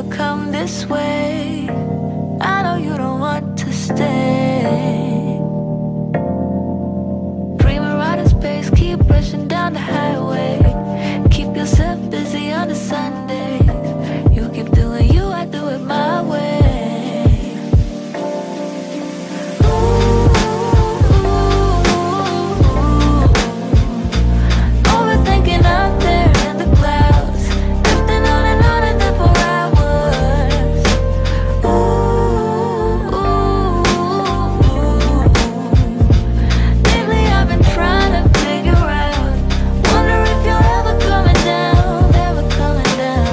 never come this way. I know you don't want to stay. Dreaming right in space, keep rushing down the highway. Keep yourself busy on the Sundays. You keep doing you, I do it my way. Overthinking out there in the clouds, drifting on and then for hours. Lately I've been trying to figure out, wonder if you're ever coming down, ever coming down.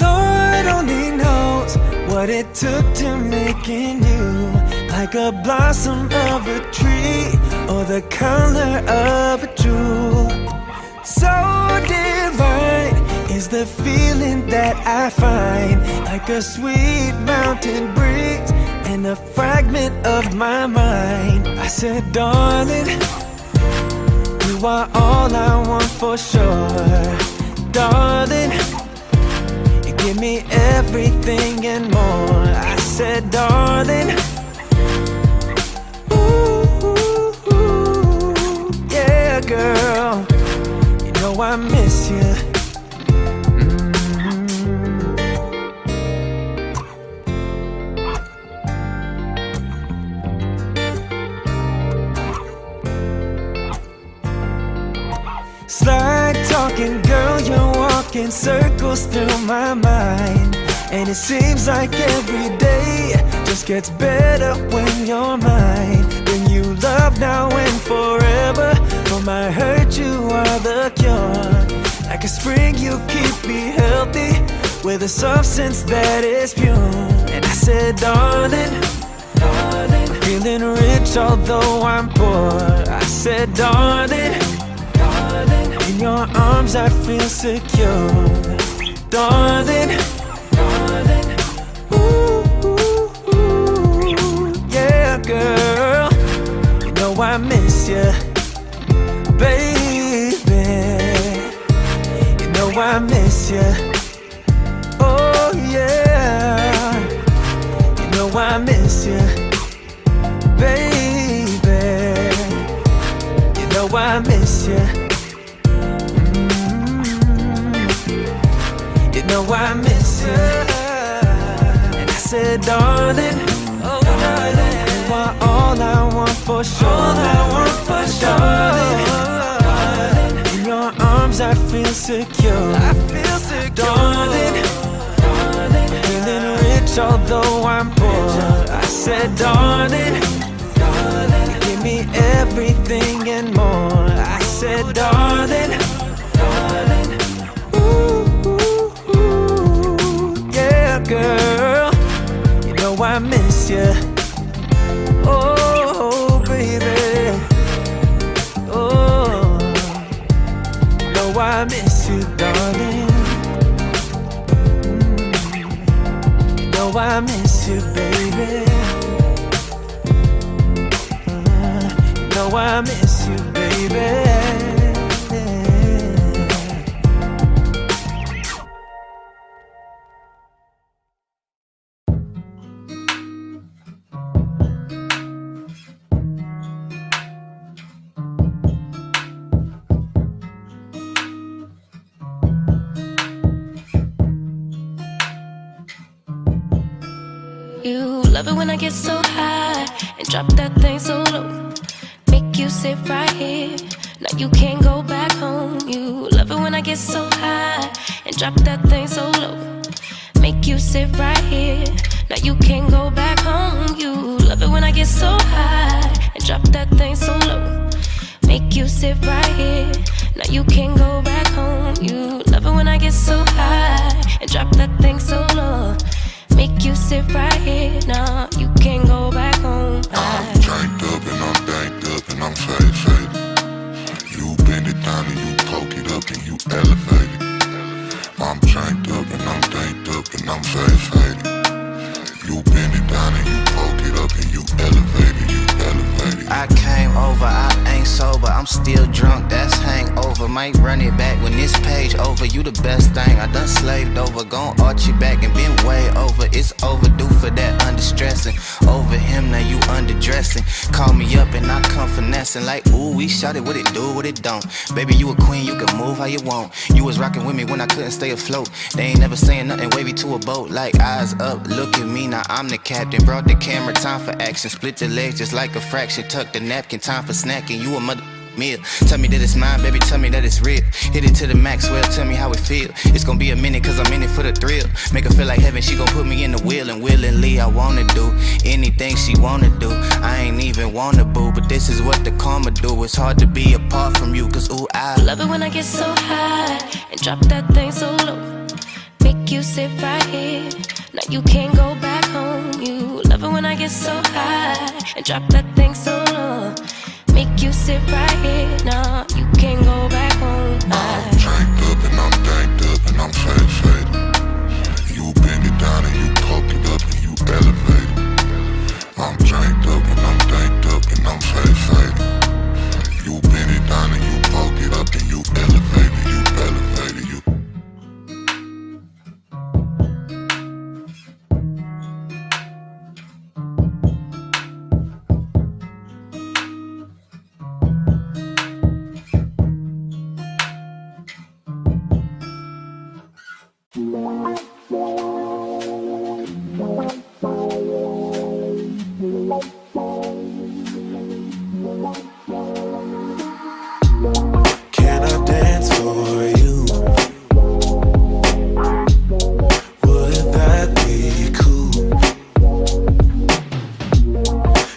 Lord only knows what it took to making you like a blossom of a tree or the color of a jewel. So divine is the feeling that I find, like a sweet mountain breeze and a fragment of my mind. I said, darling, you are all I want for sure. Darling, give me everything and more. I said, darling, ooh, yeah, girl, you know I miss you. Slide talking, girl, you're walking circles through my mind, and it seems like every day just gets better when you're mine. Bring you love now and forever. For my hurt, you are the cure. Like a spring, you keep me healthy with a substance that is pure. And I said, darling, darling, I'm feeling rich although I'm poor. I said, darling, in your arms I feel secure. Darling, darling, ooh, ooh, ooh, yeah, girl, you know I miss you, baby. You know I miss you, oh yeah. You know I miss you, baby. You know I miss you. You know I miss you. And I said, darling, oh darling, you are all I want for sure. All I want for sure. Darling, in your arms I feel secure. I feel secure. Darling, darling, feeling rich although I'm poor. I said, darling, darling, give me everything and more. I said, darling, darling, girl, you know I miss you. Oh, baby. Oh, you know I miss you, darling. You know I miss you, baby. You know I miss you, baby. You love it when I get so high and drop that thing so low. Make you sit right here. Now you can't go back home. You love it when I get so high and drop that thing so low. Make you sit right here. Now you can't go back home. You love it when I get so high and drop that thing so low. Make you sit right here. Now you can't go back home. You love it when I get so high and drop that thing so low. Make you sit right here. Now you can't go back home. I'm janked up and I'm banked up and I'm faded. You bend it down and you poke it up and you elevate it. I'm janked up and I'm danked up and I'm faded. You bend it down and you poke it up and you elevate it, you elevate it. I came over, I ain't sober, I'm still drunk, that's hangover. Might run it back when this page over. You the best thing I done slaved over. Gon' arch you back and been way over. It's overdue for that under-stressing. Over him, now you underdressing. Call me up and I come finessing. Like, ooh, we shot it, what it do, what it don't. Baby, you a queen, you can move how you want. You was rocking with me when I couldn't stay afloat. They ain't never saying nothing wavy to a boat. Like, eyes up, look at me, now I'm the captain. Brought the camera, time for action. Split the legs just like a fraction. Tuck the napkin, time for snacking. You a mother meal. Tell me that it's mine, baby, tell me that it's real. Hit it to the max, well, tell me how it feel. It's gonna be a minute, cause I'm in it for the thrill. Make her feel like heaven, she gon' put me in the wheel. And willingly, I wanna do anything she wanna do. I ain't even wanna boo, but this is what the karma do. It's hard to be apart from you, cause ooh, I love it when I get so high and drop that thing so low. Make you sit right here. Now you can't go back home. You love it when I get so high and drop that thing so low. Make you sit right here. Now you can't go back home. I'm janked up and I'm danked up and I'm faded. You bend it down and you poke it up and you elevate it. I'm janked up and I'm danked up and I'm faded. You bend it down and you poke it up and you elevate it, you elevate it, you. Can I dance for you? Would that be cool?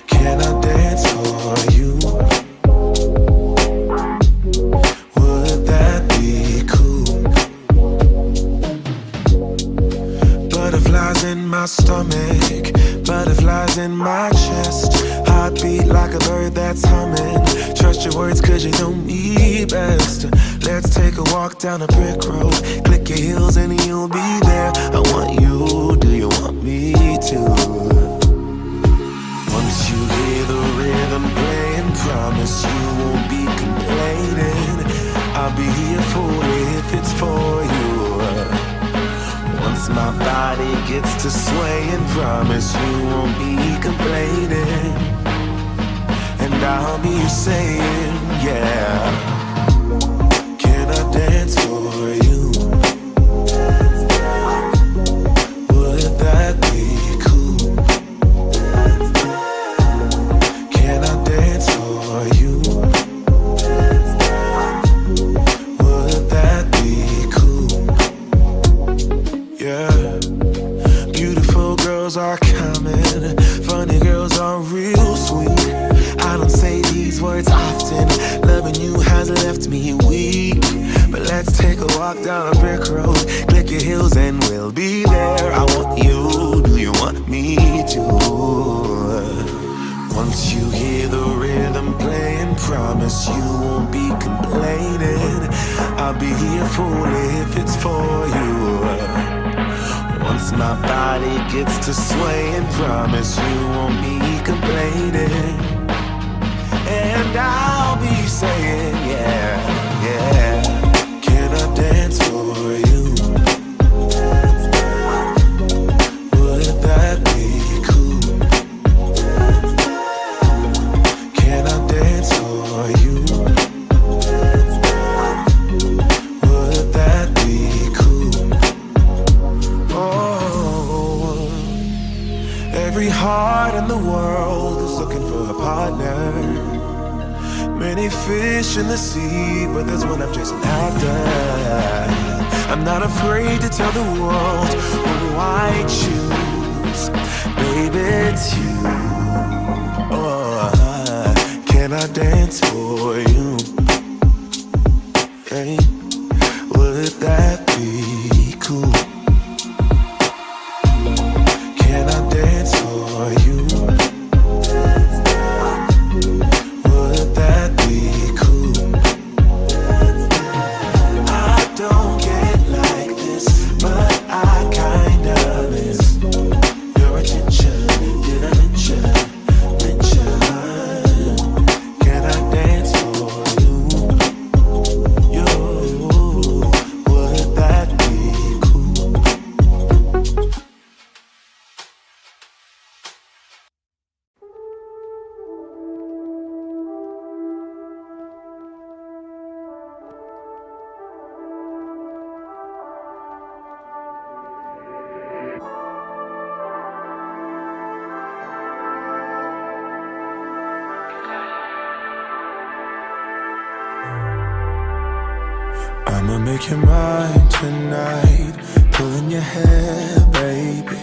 Can I dance for you? Would that be cool? Butterflies in my stomach, butterflies in my chest. Heartbeat like a bird that's humming. Trust your words cause you know me best. Let's take a walk down a brick road. Click your heels and you'll be there. I want you, do you want me to? Once you hear the rhythm playing, promise you won't be complaining. I'll be here fully if it's for you. Once my body gets to swaying, promise you won't be complaining. And I'll be saying, yeah. Can I dance for you? Would that be cool? Can I dance for you? Would that be cool? Yeah. Beautiful girls are coming, funny girls are real sweet. I don't say these words often, loving you has left me weak. But let's take a walk down a brick road, click your heels and we'll be there. I want you, do you want me to? Once you hear the rhythm playing, promise you won't be complaining. I'll be here fully if it's for you. Once my body gets to swaying, promise you won't be complaining. And I'll be saying, yeah, yeah. Can I dance for you? Would that be cool? Can I dance for you? Would that be cool? Oh, every heart in the world is looking for a partner. Many fish in the sea, but there's one I'm chasing after. I'm not afraid to tell the world who I choose. Baby, it's you. Oh, I'ma make you mine tonight. Pulling your hair, baby.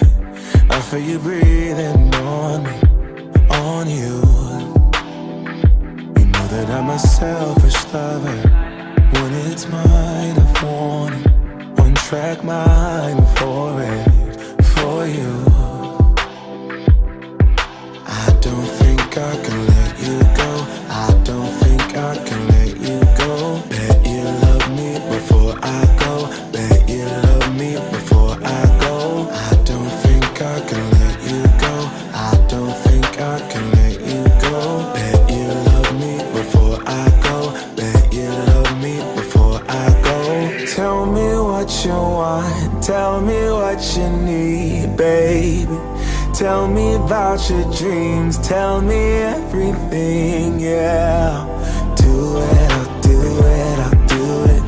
I feel you breathing on me, on you. You know that I'm a selfish lover. When it's mine, I want it. One track mind for it, for you. I don't think I can let you go. I don't think I can let you go. Bet you love me before I go. Bet you love me before I go. I don't think I can let you go. I don't think I can let you go. Bet you love me before I go. Bet you love me before I go. Tell me what you want. Tell me what you need, baby. Tell me about your dreams. Tell me everything, yeah. Do it, I'll do it, I'll do it.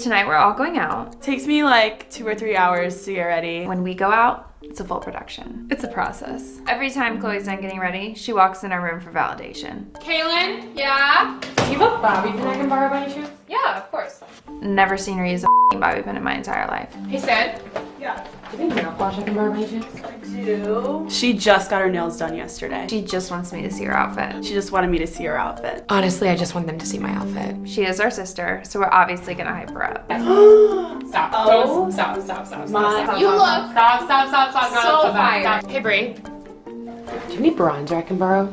Tonight we're all going out. Takes me like 2 or 3 hours to get ready. When we go out, it's a full production. It's a process. Every time Chloe's done getting ready, she walks in our room for validation. Kaylin? Yeah? Do you have a bobby pin I can borrow by any chance? Yeah, of course. Never seen her use a bobby pin in my entire life. Hey, Sid? Yeah. Do you have nail polish I can borrow by any chance? I do. She just got her nails done yesterday. She just wants me to see her outfit. She just wanted me to see her outfit. Honestly, I just want them to see my outfit. She is our sister, so we're obviously gonna hype her up. Stop. Oh. Stop. My- You look. Stop. So fire. Hey, Brie. Do you have any bronzer I can borrow?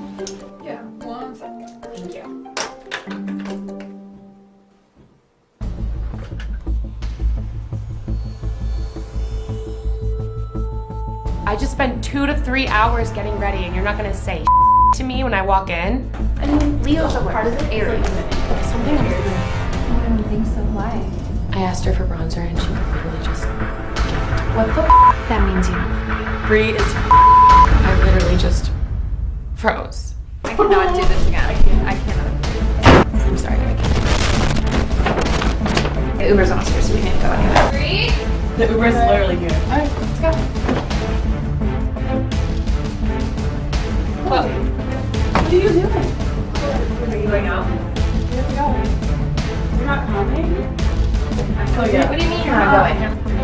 Yeah, 1 second. Thank you. I just spent 2 to 3 hours getting ready, and you're not gonna say to me when I walk in. I mean, Leo's a part of the Aries. Something weird. I don't think so. Why? I asked her for bronzer, and she literally just. What the That means you don't. Brie is. I literally just froze. I cannot do this again. I cannot. I'm sorry. I can't. The Uber's on stairs, so we can't go anywhere. Brie? The Uber is literally here. Alright, let's go. What are you doing? Are you going out? Where are you going? You're not coming? Oh, yeah. What do you mean you're not going?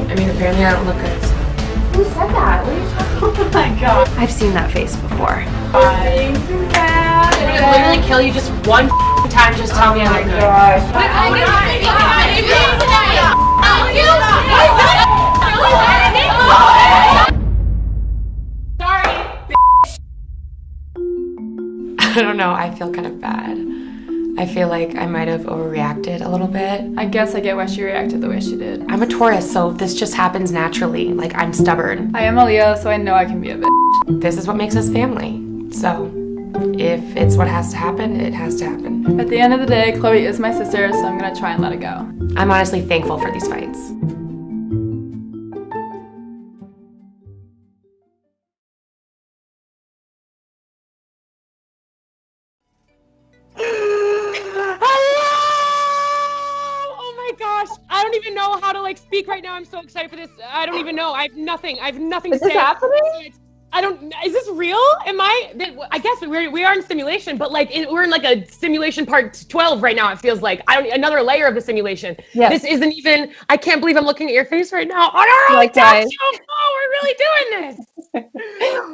I mean, apparently I don't look good. So. Who said that? What are you talking Oh my god. I've seen that face before. Bye. I'm gonna literally kill you just one time. Just tell me I look good. I don't know. I feel kind of bad. I feel like I might have overreacted a little bit. I guess I get why she reacted the way she did. I'm a Taurus, so this just happens naturally. Like, I'm stubborn. I am a Leo, so I know I can be a bitch. This is what makes us family. So, if it's what has to happen, it has to happen. At the end of the day, Chloe is my sister, so I'm gonna try and let it go. I'm honestly thankful for these fights. Oh my gosh, I don't even know how to like speak right now. I'm so excited for this. I don't even know. I have nothing to say. Is this happening? I don't. Is this real? I guess we are in simulation, but like we're in like a simulation part 12 right now. It feels like another layer of the simulation. Yeah. This isn't even. I can't believe I'm looking at your face right now. Oh no! Like guys, we're really doing this.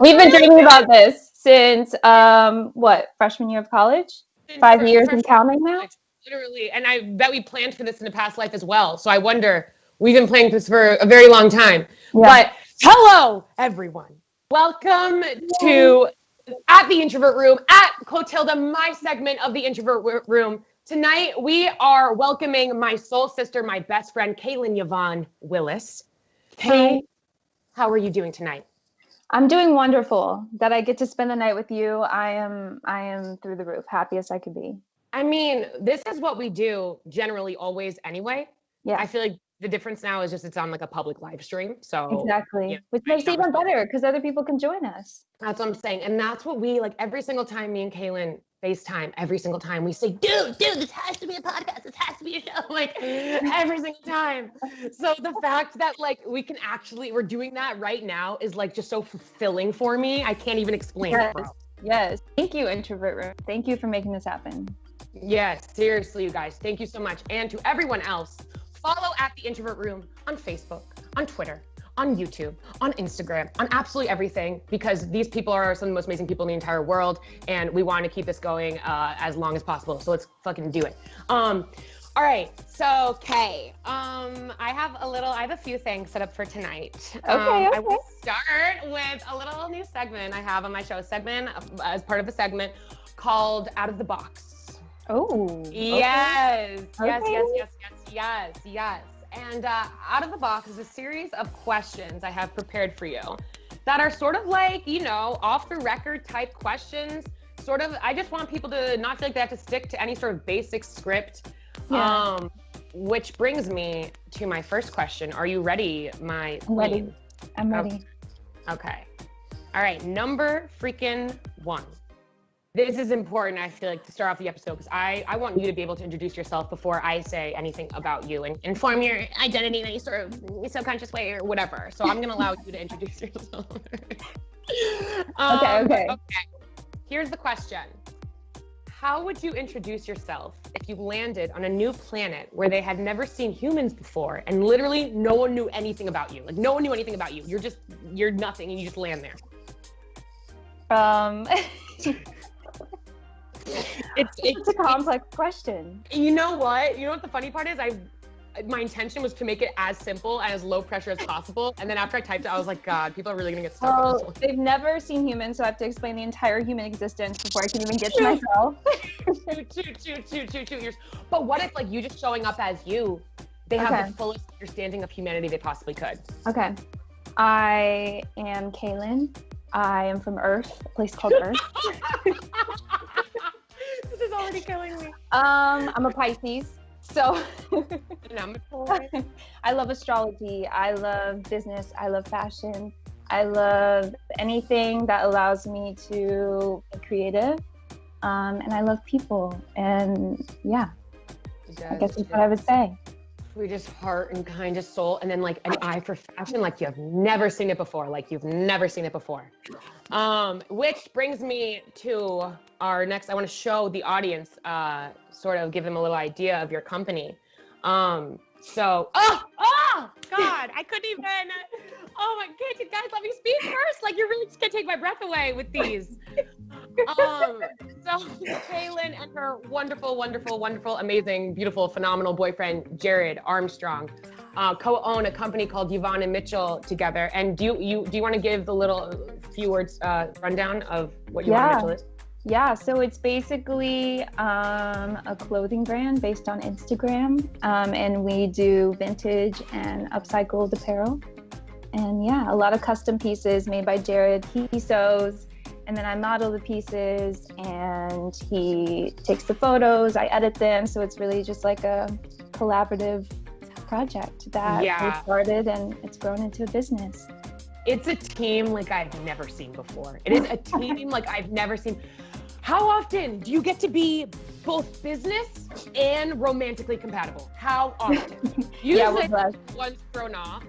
We've been dreaming about this since freshman year of college. 5 years and counting now. Literally, and I bet we planned for this in a past life as well. So I wonder, we've been playing this for a very long time. Yeah. But hello, everyone. Welcome to At the Introvert Room, at CLOTILDA, my segment of the Introvert Room. Tonight, we are welcoming my soul sister, my best friend, Kaylin Yvonne Willis. Kay, how are you doing tonight? I'm doing wonderful. That I get to spend the night with you. I am through the roof, happiest I could be. I mean, this is what we do generally always anyway. Yeah. I feel like the difference now is just it's on like a public live stream. So exactly. Yeah, which makes it even better because other people can join us. That's what I'm saying. And that's what we like every single time me and Kaylin FaceTime, every single time we say, dude, this has to be a podcast. This has to be a show. Like every single time. So the fact that like we're doing that right now is like just so fulfilling for me. I can't even explain it, bro. Yes. Thank you, Introvert Room. Thank you for making this happen. Yes, seriously, you guys. Thank you so much. And to everyone else, follow at the Introvert Room on Facebook, on Twitter, on YouTube, on Instagram, on absolutely everything, because these people are some of the most amazing people in the entire world, and we want to keep this going as long as possible. So let's fucking do it. All right, so Kay, I have a few things set up for tonight. Okay. I will start with a little new segment I have on my show, as part of a segment called Out of the Box. Oh. Yes. Okay. Yes. And Out of the Box is a series of questions I have prepared for you that are sort of like, off the record type questions. Sort of, I just want people to not feel like they have to stick to any sort of basic script. Yeah. Which brings me to my first question. Are you ready, my queen? I'm ready. Okay. All right, number freaking 1. This is important, I feel like, to start off the episode, because I want you to be able to introduce yourself before I say anything about you and inform your identity in any sort of subconscious way or whatever. So I'm going to allow you to introduce yourself. Okay. Here's the question. How would you introduce yourself if you landed on a new planet where they had never seen humans before and literally no one knew anything about you? Like, no one knew anything about you. You're nothing and you just land there. It's a complex question. You know what? You know what the funny part is? My intention was to make it as simple and as low pressure as possible. And then after I typed it, I was like, God, people are really gonna get stuck on this one. They've never seen humans, so I have to explain the entire human existence before I can even get to myself. Two years. But what if like you just showing up as you, they have the fullest understanding of humanity they possibly could? Okay. I am Kaylin. I am from Earth, a place called Earth. This is already killing me. I'm a Pisces, so and I'm a Taurus. I love astrology. I love business. I love fashion. I love anything that allows me to be creative. And I love people. And yeah, I guess that's what I would say. Sweetest heart and kindest soul, and then like an eye for fashion, like you've never seen it before. Which brings me to our next. I want to show the audience, sort of give them a little idea of your company. Oh God, I couldn't even. Oh my God, you guys, let me speak first. Like you're really just gonna take my breath away with these. So Kaylin and her wonderful, amazing, beautiful, phenomenal boyfriend, Jared Armstrong, co-own a company called Yvonne and Mitchell together. And do you want to give the little few words rundown of what Yvonne and Mitchell is? Yeah, so it's basically a clothing brand based on Instagram, and we do vintage and upcycled apparel. And yeah, a lot of custom pieces made by Jared. He sews, and then I model the pieces, and he takes the photos, I edit them, so it's really just like a collaborative project that we started, and it's grown into a business. It's a team like I've never seen before. It is a team like I've never seen. How often do you get to be both business and romantically compatible? How often? Usually one's thrown off.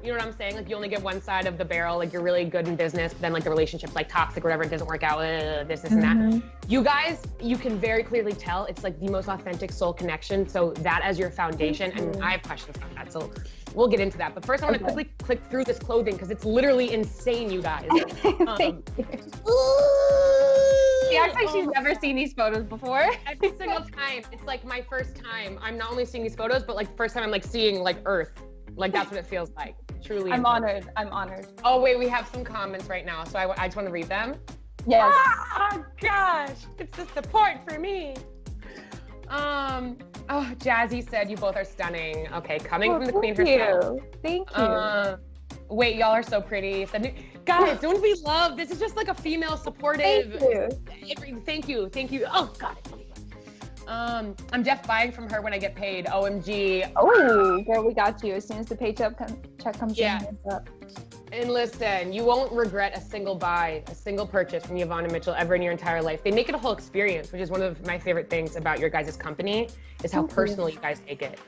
You know what I'm saying? Like you only get one side of the barrel, like you're really good in business, but then like the relationship's like toxic or whatever, it doesn't work out, this and that. You guys, you can very clearly tell it's like the most authentic soul connection. So that as your foundation, and I have questions on that, so we'll get into that. But first I want to quickly click through this clothing because it's literally insane, you guys. She acts like she's never seen these photos before. Every single time, it's like my first time. I'm not only seeing these photos, but like first time I'm like seeing like Earth. Like that's what it feels like. Truly. I'm honored. Oh wait, we have some comments right now, so I just want to read them. Yes. Oh gosh, it's the support for me. Oh, Jazzy said you both are stunning. Okay, coming from the queen herself. Thank you. Wait, y'all are so pretty. Guys, don't we love? This is just like a female supportive. Thank you. Thank you. Oh God. I'm Jeff buying from her when I get paid. OMG. Oh, girl, we got you. As soon as the paycheck comes in. Up. And listen, you won't regret a single buy, a single purchase from Yvonne and Mitchell ever in your entire life. They make it a whole experience, which is one of my favorite things about your guys' company, is how personal you guys take it.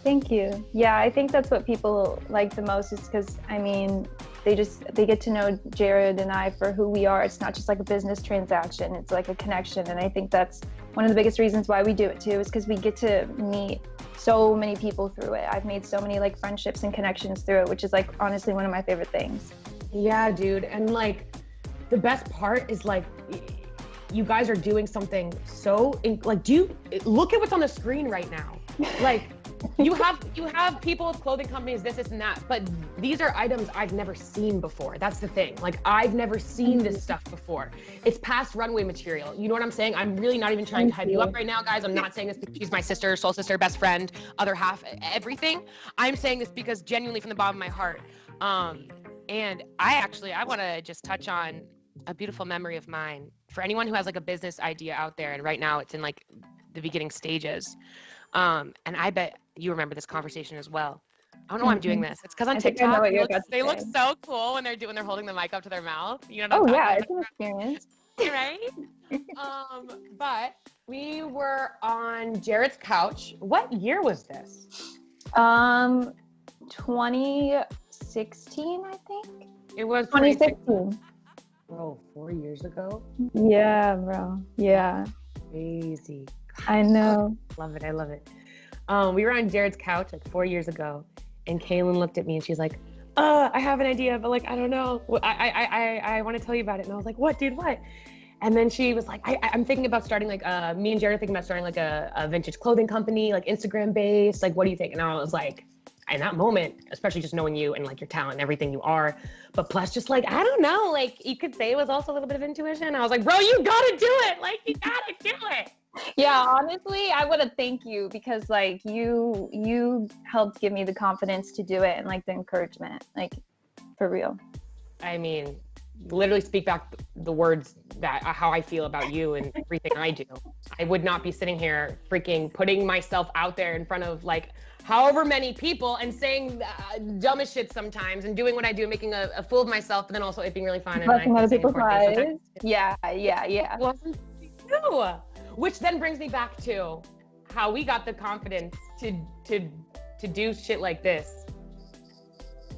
Thank you. Yeah, I think that's what people like the most, is because, I mean, they get to know Jared and I for who we are. It's not just like a business transaction, it's like a connection. And I think that's one of the biggest reasons why we do it too, is because we get to meet so many people through it. I've made so many like friendships and connections through it, which is like honestly one of my favorite things. Yeah, dude. And like the best part is like you guys are doing something so like, look at what's on the screen right now. Like you have people with clothing companies, this and that, but these are items I've never seen before. That's the thing. Like I've never seen this stuff before. It's past runway material. You know what I'm saying? I'm really not even trying to hype you up right now, guys. I'm not saying this because she's my sister, soul sister, best friend, other half, everything. I'm saying this because genuinely from the bottom of my heart. And I want to just touch on a beautiful memory of mine for anyone who has like a business idea out there. And right now it's in like the beginning stages. And I bet you remember this conversation as well. I don't know why I'm doing this. It's because on TikTok, they look so cool when they're holding the mic up to their mouth. You know what I'm talking it's an experience. Right? But we were on Jared's couch. What year was this? 2016, I think. It was 2016. Bro, 4 years ago? Yeah, bro. Yeah. Crazy. I know. Love it. I love it. We were on Jared's couch like 4 years ago, and Kaylin looked at me and she's like, I have an idea, but like, I don't know. I want to tell you about it. And I was like, what, dude, what? And then she was like, I'm thinking about starting like, me and Jared are thinking about starting like a vintage clothing company, like Instagram based. Like, what do you think? And I was like, in that moment, especially just knowing you and like your talent and everything you are, but plus just like, I don't know, like you could say it was also a little bit of intuition. I was like, bro, you gotta do it. Like, you gotta do it. Yeah, honestly, I want to thank you because like you helped give me the confidence to do it and like the encouragement, like for real. I mean, literally speak back the words that how I feel about you and everything I do. I would not be sitting here freaking putting myself out there in front of like however many people and saying dumbest shit sometimes and doing what I do, making a fool of myself, but then also it being really fun. Letting other people cry. Yeah. Wasn't you? Which then brings me back to how we got the confidence to do shit like this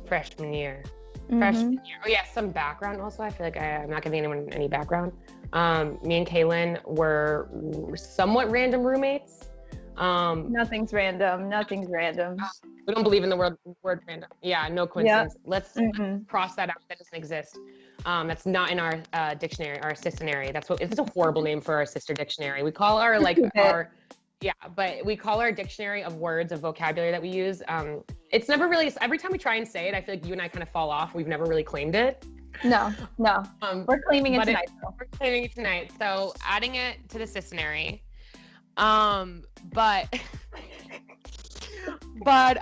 freshman year. Freshman year. Oh yeah, some background also. I feel like I'm not giving anyone any background. Me and Kaylin were somewhat random roommates. Nothing's random. We don't believe in the word random. Yeah, no coincidence. Yep. Let's cross that out. That doesn't exist. That's not in our dictionary, our sisterary. It's a horrible name for our sister dictionary. We call our but we call our dictionary of words, of vocabulary that we use. It's never really, every time we try and say it, I feel like you and I kind of fall off. We've never really claimed it. No. We're claiming it tonight. We're claiming it tonight. So adding it to the sisterary. But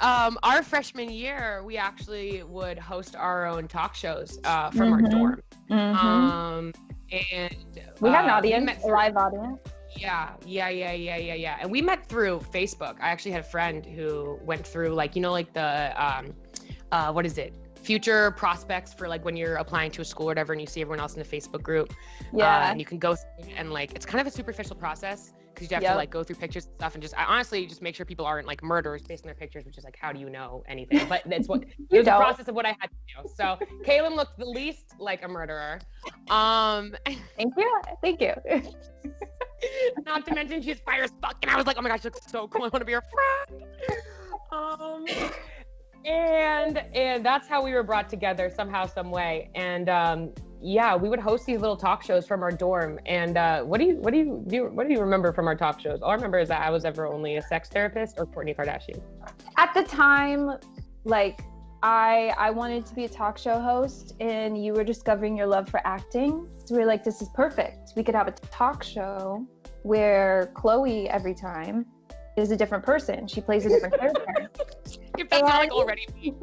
our freshman year, we actually would host our own talk shows from our dorm. And we had an audience, a live audience. Yeah. And we met through Facebook. I actually had a friend who went through like, you know, like the, what is it? Future prospects for like when you're applying to a school or whatever, and you see everyone else in the Facebook group. Yeah. And you can go through and like, it's kind of a superficial process because you have to like go through pictures and stuff and I honestly just make sure people aren't like murderers based on their pictures, which is like, how do you know anything? But that's what, it was the process of what I had to do. So Kaylin looked the least like a murderer. Thank you. Not to mention she's fire as fuck, and I was like, oh my gosh, she looks so cool. I want to be her friend. And that's how we were brought together somehow, some way. And we would host these little talk shows from our dorm. And what do you remember from our talk shows? All I remember is that I was ever only a sex therapist or Kourtney Kardashian. At the time, like I wanted to be a talk show host, and you were discovering your love for acting. So we were like, this is perfect. We could have a talk show where Chloe every time is a different person. She plays a different character. If that's not like already me.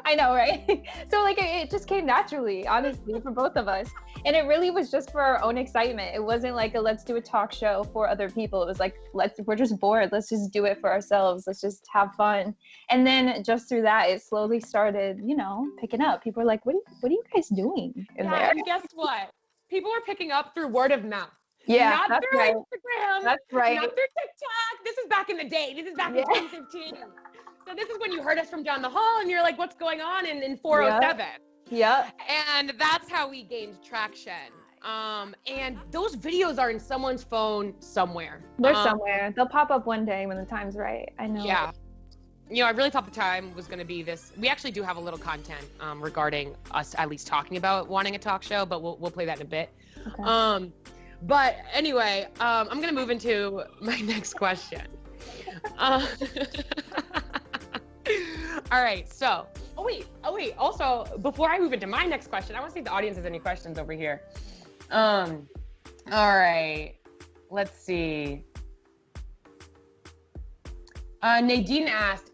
I know, right? So like it just came naturally, honestly, for both of us. And it really was just for our own excitement. It wasn't like a let's do a talk show for other people. It was like, we're just bored. Let's just do it for ourselves. Let's just have fun. And then just through that, it slowly started, you know, picking up. People were like, what are you guys doing in there? And guess what? People are picking up through word of mouth. Yeah, not that's through right. Instagram. That's right. Not through TikTok. This is back in the day. This is back in 2015. So this is when you heard us from down the hall and you're like, what's going on in 407? Yeah. And that's how we gained traction. And those videos are in someone's phone somewhere. They're somewhere. They'll pop up one day when the time's right. I know. Yeah. You know, I really thought the time was going to be this. We actually do have a little content regarding us at least talking about wanting a talk show, but we'll play that in a bit. Okay. But anyway, I'm going to move into my next question. All right. So, oh wait. Also, before I move into my next question, I want to see if the audience has any questions over here. All right. Let's see. Nadine asked,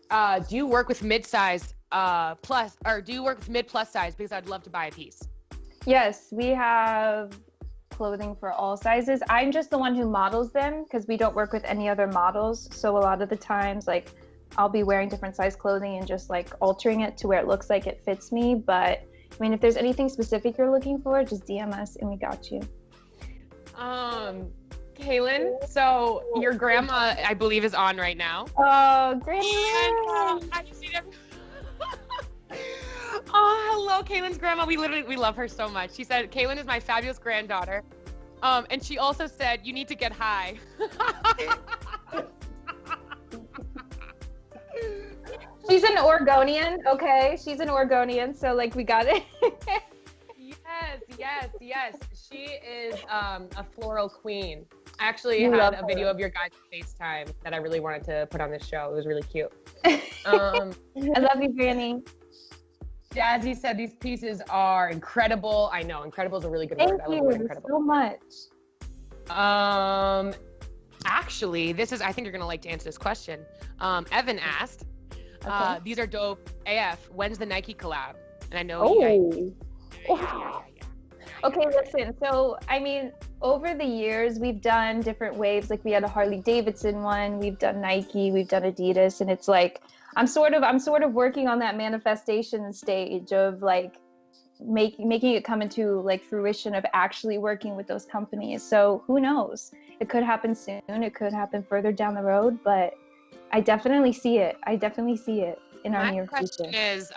do you work with mid-size plus, or do you work with mid-plus size? Because I'd love to buy a piece. Yes, we have clothing for all sizes. I'm just the one who models them because we don't work with any other models. So a lot of the times, like, I'll be wearing different size clothing and just like altering it to where it looks like it fits me. But I mean, if there's anything specific you're looking for, just DM us and we got you. Kaylin, so your grandma, I believe, is on right now. Oh, Granny! I just need every... Oh, hello, Kaylin's grandma. We love her so much. She said, Kaylin is my fabulous granddaughter. And she also said, you need to get high. She's an Oregonian, okay? She's an Oregonian, so like we got it. Yes. She is a floral queen. I actually had a video of your guys' FaceTime that I really wanted to put on this show. It was really cute. I love you, Granny. Jazzy said these pieces are incredible. I know, incredible is a really good word. Thank you so much. Actually, I think you're gonna like to answer this question. Evan asked, these are dope AF. When's the Nike collab? And I know. Yeah. Okay, listen. So, I mean, over the years, we've done different waves. Like we had a Harley Davidson one. We've done Nike. We've done Adidas, and it's like I'm sort of working on that manifestation stage of like making it come into like fruition of actually working with those companies. So who knows? It could happen soon. It could happen further down the road, but I definitely see it. In our near future. My question is,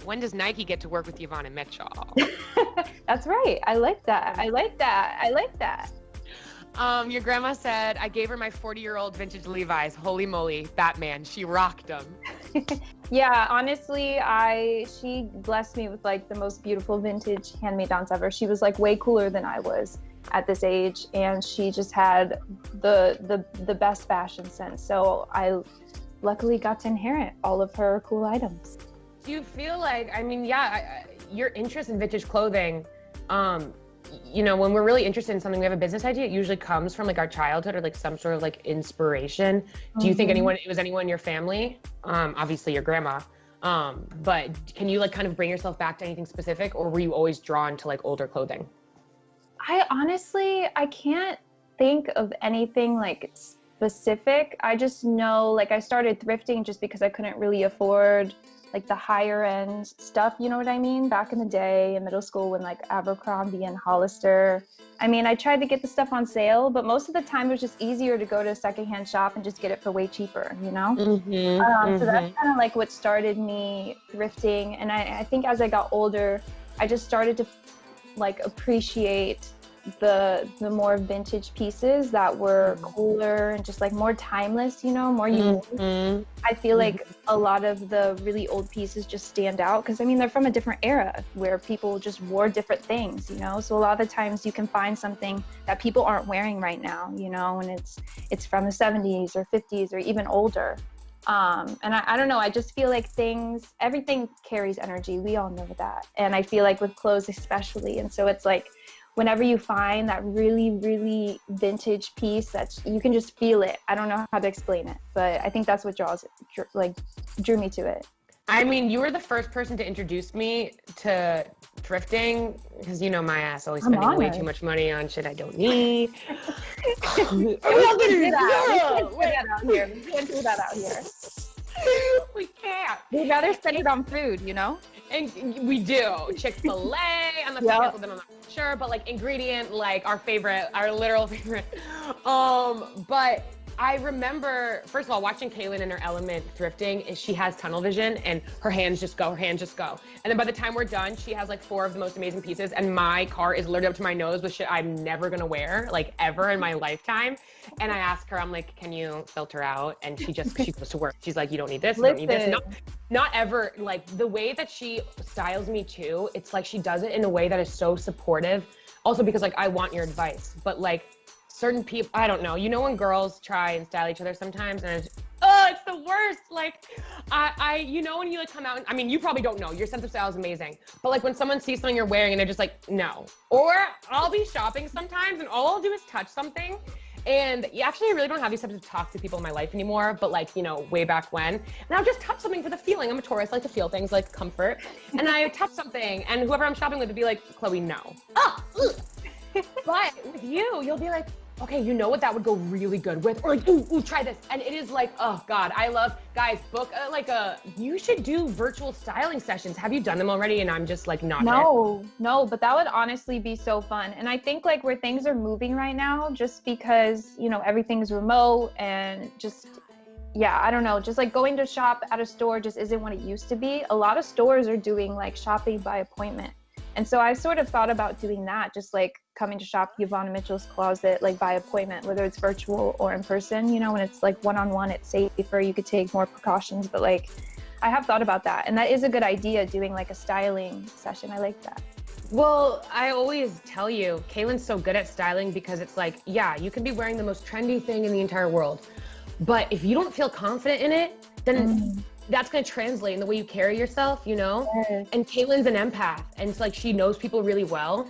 when does Nike get to work with Yvonne and Mitchell? That's right. I like that. Your grandma said, I gave her my 40-year-old vintage Levi's. Holy moly, Batman. She rocked them. Yeah, honestly, she blessed me with like the most beautiful vintage hand-me-downs ever. She was like way cooler than I was at this age, and she just had the best fashion sense. So I luckily got to inherit all of her cool items. Do you feel like, I mean, your interest in vintage clothing, you know, when we're really interested in something, we have a business idea, it usually comes from like our childhood or like some sort of like inspiration. Do you think it was anyone in your family? Obviously your grandma, but can you like kind of bring yourself back to anything specific, or were you always drawn to like older clothing? I can't think of anything like specific. I just know like I started thrifting just because I couldn't really afford like the higher end stuff, you know what I mean? Back in the day in middle school when like Abercrombie and Hollister, I mean, I tried to get the stuff on sale, but most of the time it was just easier to go to a secondhand shop and just get it for way cheaper, you know? So that's kind of like what started me thrifting. And I think as I got older, I just started to like appreciate the more vintage pieces that were cooler and just like more timeless, you know, more unique. I feel like a lot of the really old pieces just stand out because I mean they're from a different era where people just wore different things, you know. So a lot of the times you can find something that people aren't wearing right now, you know, and it's from the 70s or 50s or even older. And I don't know, I just feel like everything carries energy. We all know that. And I feel like with clothes especially. And so it's like whenever you find that really, really vintage piece that you can just feel it. I don't know how to explain it, but I think that's what drew me to it. I mean, you were the first person to introduce me to thrifting, because you know my ass always spending way too much money on shit I don't need. We can't do that out here. We can't do that out here. We can't. We'd rather spend it on food, you know? And we do. Chick-fil-A, unless I cancel them, I'm not sure, but like ingredient, like our literal favorite. But I remember, first of all, watching Kaylin in her element thrifting, is she has tunnel vision and her hands just go. And then by the time we're done, she has like 4 of the most amazing pieces, and my car is literally up to my nose with shit I'm never gonna wear, like ever in my lifetime. And I ask her, I'm like, can you filter out? And she goes to work. She's like, you don't need this, you don't need this. Not ever, like the way that she styles me too, it's like she does it in a way that is so supportive. Also because like, I want your advice, but like, certain people, I don't know. You know when girls try and style each other sometimes, and it's the worst. Like, you know when you like come out, and, I mean, you probably don't know. Your sense of style is amazing. But like when someone sees something you're wearing and they're just like, no. Or I'll be shopping sometimes and all I'll do is touch something. And actually, I really don't have these types of talk to people in my life anymore, but like, you know, way back when. And I'll just touch something for the feeling. I'm a Taurus, I like to feel things like comfort. And I touch something, and whoever I'm shopping with would be like, Chloe, no. But with you, you'll be like, okay, you know what that would go really good with? Or like, ooh, try this. And it is like, oh God, I love, guys, book you should do virtual styling sessions. Have you done them already? And I'm just like, not No, but that would honestly be so fun. And I think like where things are moving right now, just because, you know, everything's remote and just, yeah, I don't know, just like going to shop at a store just isn't what it used to be. A lot of stores are doing like shopping by appointment. And so I sort of thought about doing that, just like coming to shop Yvonne Mitchell's closet, like by appointment, whether it's virtual or in person, you know, when it's like one-on-one, it's safer, you could take more precautions, but like, I have thought about that. And that is a good idea, doing like a styling session. I like that. Well, I always tell you, Kaylin's so good at styling because it's like, yeah, you can be wearing the most trendy thing in the entire world, but if you don't feel confident in it, then that's going to translate in the way you carry yourself, you know? Yes. And Kaylin's an empath, and it's like she knows people really well.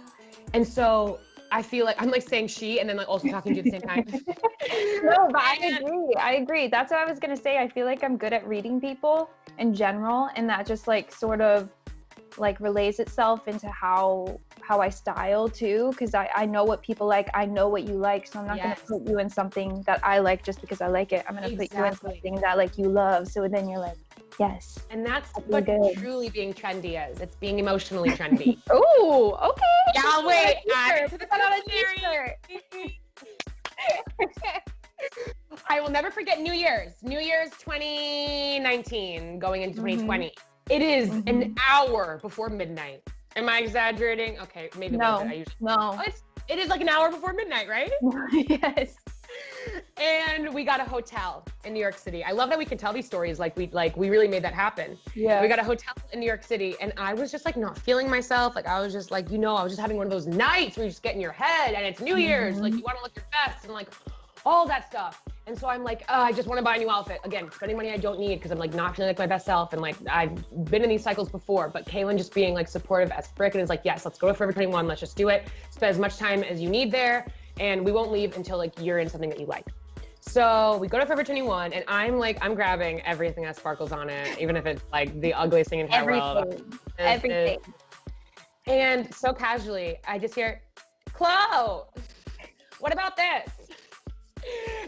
And so I feel like I'm like saying she and then like also talking to you at the same time. No, but I agree. That's what I was going to say. I feel like I'm good at reading people in general, and that just like sort of like relays itself into how I style too, because I know what people like, I know what you like, so I'm not going to put you in something that I like just because I like it. I'm going to put you in something that like you love, so then you're like, yes. And that's what truly being trendy is. It's being emotionally trendy. Oh, okay. Yeah, wait. I will never forget New Year's 2019 going into 2020. It is an hour before midnight. Am I exaggerating? Okay, maybe a little bit. No. It is like an hour before midnight, right? Yes. And we got a hotel in New York City. I love that we can tell these stories like we really made that happen. Yeah. We got a hotel in New York City, and I was just like not feeling myself. Like I was just like, you know, I was just having one of those nights where you just get in your head and it's New Year's, like you want to look your best and like all that stuff. And so I'm like, I just want to buy a new outfit. Again, spending money I don't need because I'm like not feeling like my best self. And like, I've been in these cycles before, but Kaylin just being like supportive as frick and is like, yes, let's go to Forever 21. Let's just do it. Spend as much time as you need there. And we won't leave until like you're in something that you like. So we go to Forever 21 and I'm grabbing everything that sparkles on it, even if it's like the ugliest thing in the world. Everything. And so casually, I just hear, Chloe, what about this?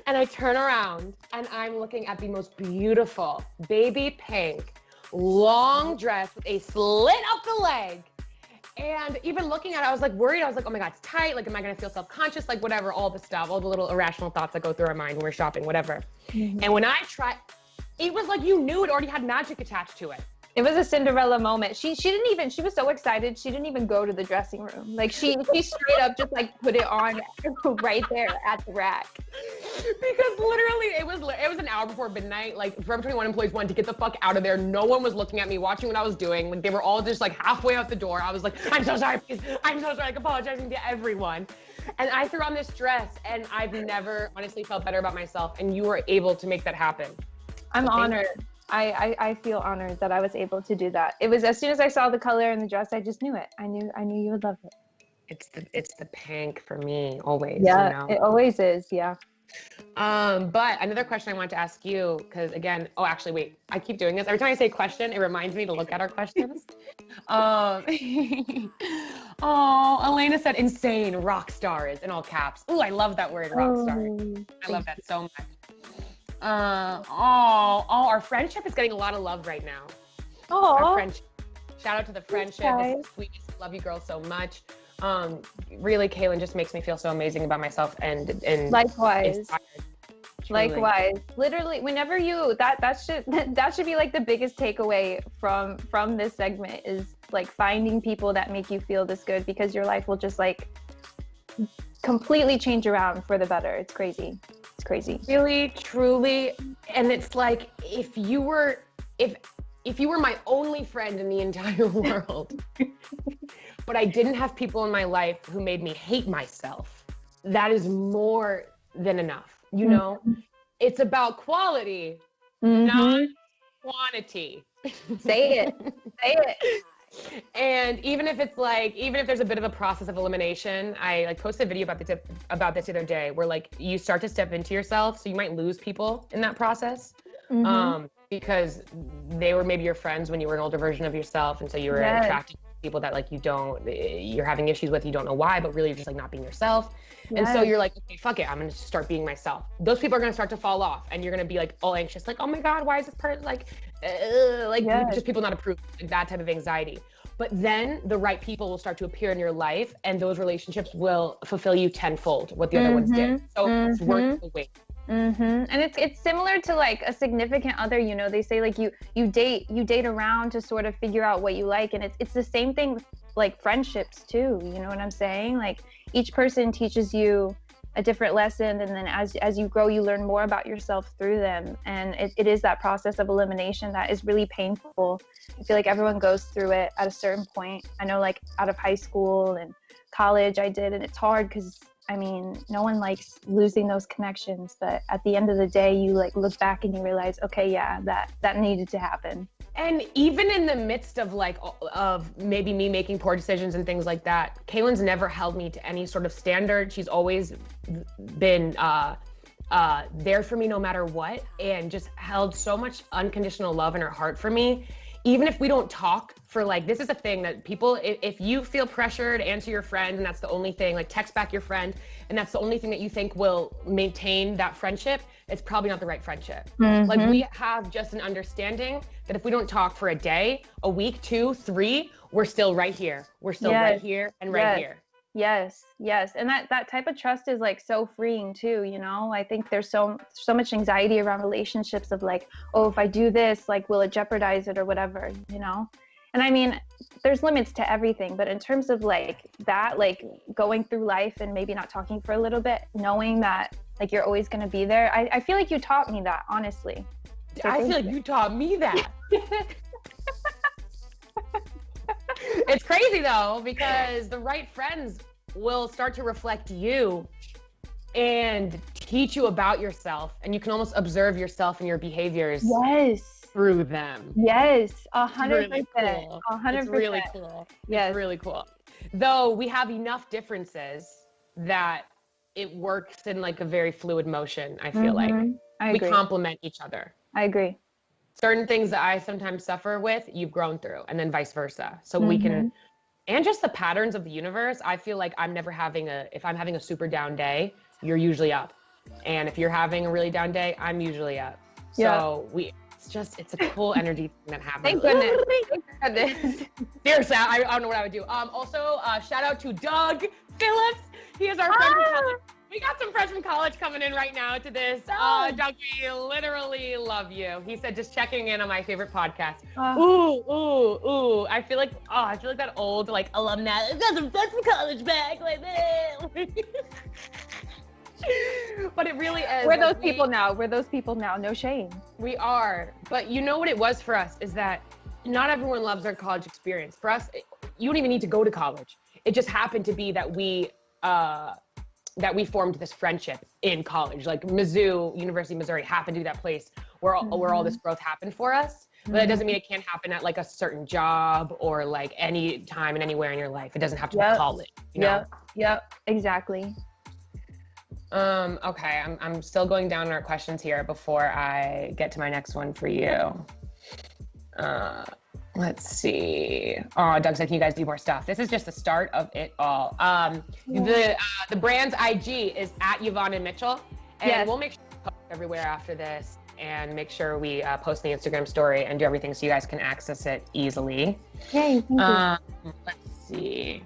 And I turn around and I'm looking at the most beautiful baby pink long dress with a slit up the leg. And even looking at it, I was like worried. I was like, oh my God, it's tight. Like, am I going to feel self-conscious? Like whatever, all the stuff, all the little irrational thoughts that go through our mind when we're shopping, whatever. And when I tried, it was like you knew it already had magic attached to it. It was a Cinderella moment. She didn't even, she was so excited, she didn't even go to the dressing room. Like she straight up just like put it on right there at the rack. Because literally it was an hour before midnight. Like Forever 21 employees wanted to get the fuck out of there. No one was looking at me, watching what I was doing. Like they were all just like halfway out the door. I was like, I'm so sorry, please. I'm so sorry, like apologizing to everyone. And I threw on this dress and I've never honestly felt better about myself. And you were able to make that happen. I'm honored. I feel honored that I was able to do that. It was as soon as I saw the color and the dress, I just knew it. I knew you would love it. It's the pank for me always. Yeah, You know? it always is. Yeah. But another question I wanted to ask you, because again, oh, actually, wait, I keep doing this. Every time I say question, it reminds me to look at our questions. Oh, Elena said insane rock stars in all caps. Ooh, I love that word, rock star. I love that so much. Our friendship is getting a lot of love right now. Our friendship. Shout out to the friendship. It's the sweetest. Love you girls so much. Really, Kaylin just makes me feel so amazing about myself and Likewise. inspired. Likewise. Literally, whenever you that should be like the biggest takeaway from this segment is like finding people that make you feel this good, because your life will just like completely change around for the better. It's crazy. It's crazy. Really, truly, and it's like if you were my only friend in the entire world, but I didn't have people in my life who made me hate myself, that is more than enough. You know, it's about quality, not quantity. Say it. Say it. And even if there's a bit of a process of elimination, I like posted a video about this the other day, where like you start to step into yourself, so you might lose people in that process, because they were maybe your friends when you were an older version of yourself, and so you were attracted to people that like you're having issues with, you don't know why, but really you're just like not being yourself. And so you're like, okay, fuck it, I'm gonna start being myself. Those people are gonna start to fall off, and you're gonna be like all anxious, like, oh my god, why is this person just people not approved, like that type of anxiety. But then the right people will start to appear in your life, and those relationships will fulfill you tenfold what the other ones did. So it's worth the wait. And it's similar to like a significant other. You know, they say like you date around to sort of figure out what you like, and it's the same thing with like friendships too. You know what I'm saying? Like each person teaches you a different lesson, and then as you grow, you learn more about yourself through them. And it is that process of elimination that is really painful. I feel like everyone goes through it at a certain point. I know, like out of high school and college I did, and it's hard because I mean, no one likes losing those connections, but at the end of the day, you like look back and you realize, okay, yeah, that needed to happen. And even in the midst of maybe me making poor decisions and things like that, Kaylin's never held me to any sort of standard. She's always been there for me no matter what, and just held so much unconditional love in her heart for me. Even if we don't talk for like, this is a thing that people, if you feel pressure to answer your friend and that's the only thing, like text back your friend, and that's the only thing that you think will maintain that friendship, it's probably not the right friendship. Like we have just an understanding that if we don't talk for a day, a week, 2, 3, we're still right here. We're still right here and right here. Yes. And that type of trust is like so freeing too, you know? I think there's so much anxiety around relationships of like, oh, if I do this, like, will it jeopardize it or whatever, you know? And I mean, there's limits to everything, but in terms of like that, like going through life and maybe not talking for a little bit, knowing that like you're always going to be there. I feel like you taught me that, honestly. So I feel like you taught me that. It's crazy though, because the right friends will start to reflect you and teach you about yourself, and you can almost observe yourself and your behaviors through them. 100%. Really cool. 100%. It's really cool. Yes. It's really cool. Though we have enough differences that it works in like a very fluid motion, I feel like. I agree. We complement each other. I agree. Certain things that I sometimes suffer with, you've grown through, and then vice versa. So we can, and just the patterns of the universe, I feel like if I'm having a super down day, you're usually up. And if you're having a really down day, I'm usually up. So it's a cool energy thing that happens. Thank goodness. Seriously, I don't know what I would do. Also, shout out to Doug Phillips. He is our friend from college. We got some friends from college coming in right now to this. Doug, we literally love you. He said, just checking in on my favorite podcast. Ooh. I feel like that old like alumni. I got some friends from college back like that. But it really is. We're those people now. No shame. We are. But you know what it was for us is that not everyone loves their college experience. For us, you don't even need to go to college. It just happened to be that we formed this friendship in college. Like Mizzou, University of Missouri happened to be that place where all this growth happened for us. But that doesn't mean it can't happen at like a certain job or like any time and anywhere in your life. It doesn't have to be college, you know? Yep, exactly. Okay, I'm still going down our questions here before I get to my next one for you. Let's see. Oh, Doug said, can you guys do more stuff? This is just the start of it all. The brand's IG is at Yvonne and Mitchell. And we'll make sure we post everywhere after this and make sure we post the Instagram story and do everything so you guys can access it easily. Yay, thank you. Let's see.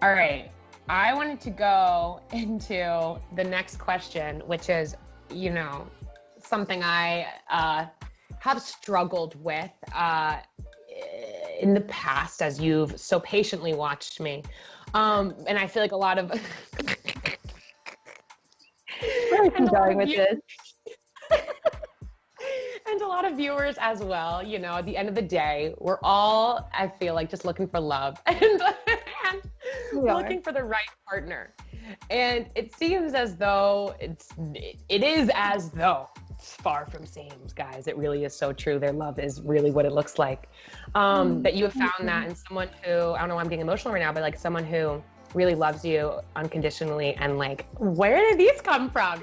All right. I wanted to go into the next question, which is, you know, something I have struggled with in the past as you've so patiently watched me. And I feel like a lot of... Where are you going with this? And a lot of viewers as well. You know, at the end of the day, we're all, I feel like, just looking for love and looking for the right partner. And it seems as though it is as though it's far from seems, guys. It really is so true. Their love is really what it looks like. That you have found that in someone who, I don't know why I'm getting emotional right now, but like someone who really loves you unconditionally and like, where did these come from?